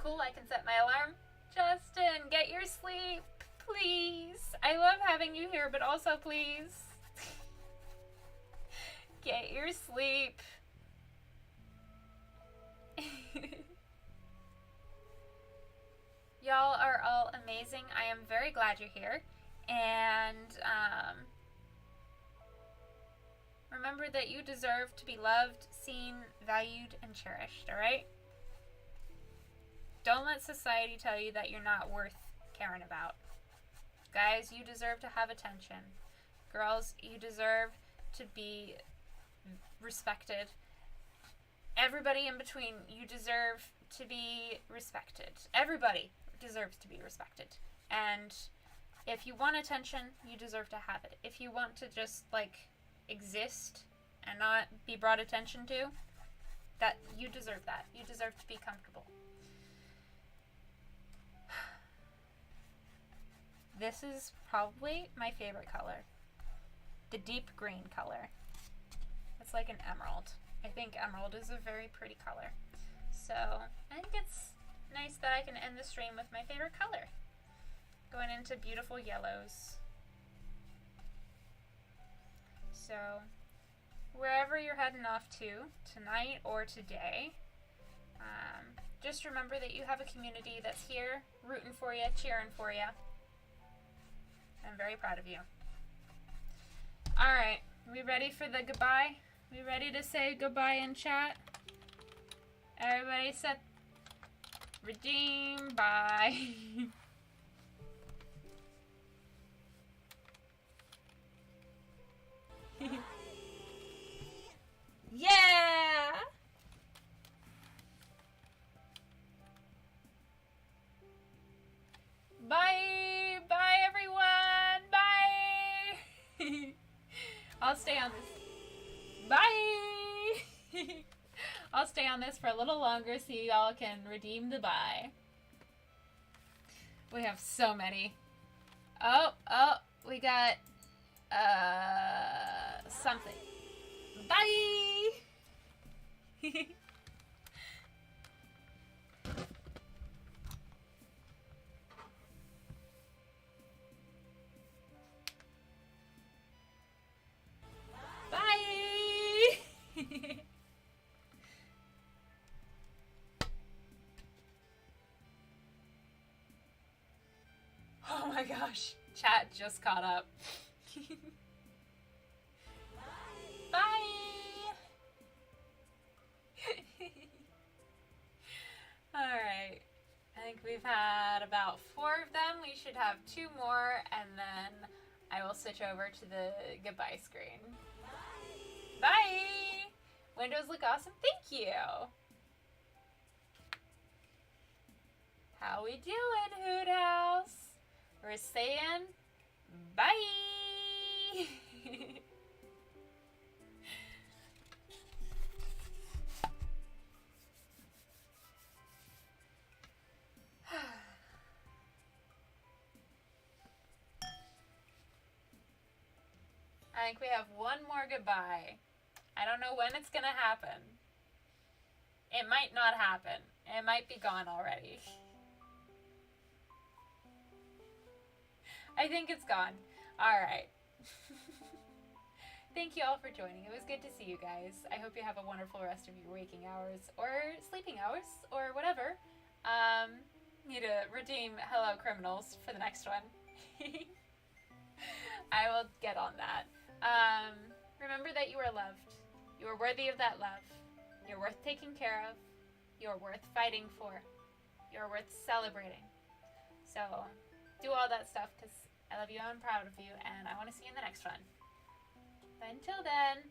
Cool, I can set my alarm. Justin, get your sleep, please. I love having you here, but also please. Get your sleep. Y'all are all amazing. I am very glad you're here. And remember that you deserve to be loved, seen, valued, and cherished, alright? Don't let society tell you that you're not worth caring about. Guys, you deserve to have attention. Girls, you deserve to be respected. Everybody in between, you deserve to be respected. Everybody deserves to be respected. And if you want attention, you deserve to have it. If you want to just, like, exist and not be brought attention to, that you deserve that. You deserve to be comfortable. This is probably my favorite color. The deep green color. It's like an emerald. I think emerald is a very pretty color. So, I think it's nice that I can end the stream with my favorite color. Going into beautiful yellows. So, wherever you're heading off to, tonight or today, just remember that you have a community that's here, rooting for you, cheering for you. I'm very proud of you. Alright, we ready for the goodbye? We ready to say goodbye in chat? Everybody set, redeem, bye. Yeah! Bye! Bye, everyone! Bye! I'll stay on this. Bye! I'll stay on this for a little longer so y'all can redeem the bye. We have so many. Oh, we got, something. Bye! Bye! Oh my gosh, chat just caught up. Bye! Alright, I think we've had about 4 of them. We should have 2 more, and then I will switch over to the goodbye screen. Bye! Windows look awesome. Thank you. How we doing, Hoot House? We're saying bye. I think we have one more goodbye. I don't know when it's gonna happen. It might not happen. It might be gone already. I think it's gone. Alright. Thank you all for joining. It was good to see you guys. I hope you have a wonderful rest of your waking hours or sleeping hours or whatever. Need to redeem Hello Criminals for the next one. I will get on that. Remember that you are loved. You are worthy of that love. You're worth taking care of. You're worth fighting for. You're worth celebrating. So do all that stuff because I love you, I'm proud of you, and I want to see you in the next one. But until then,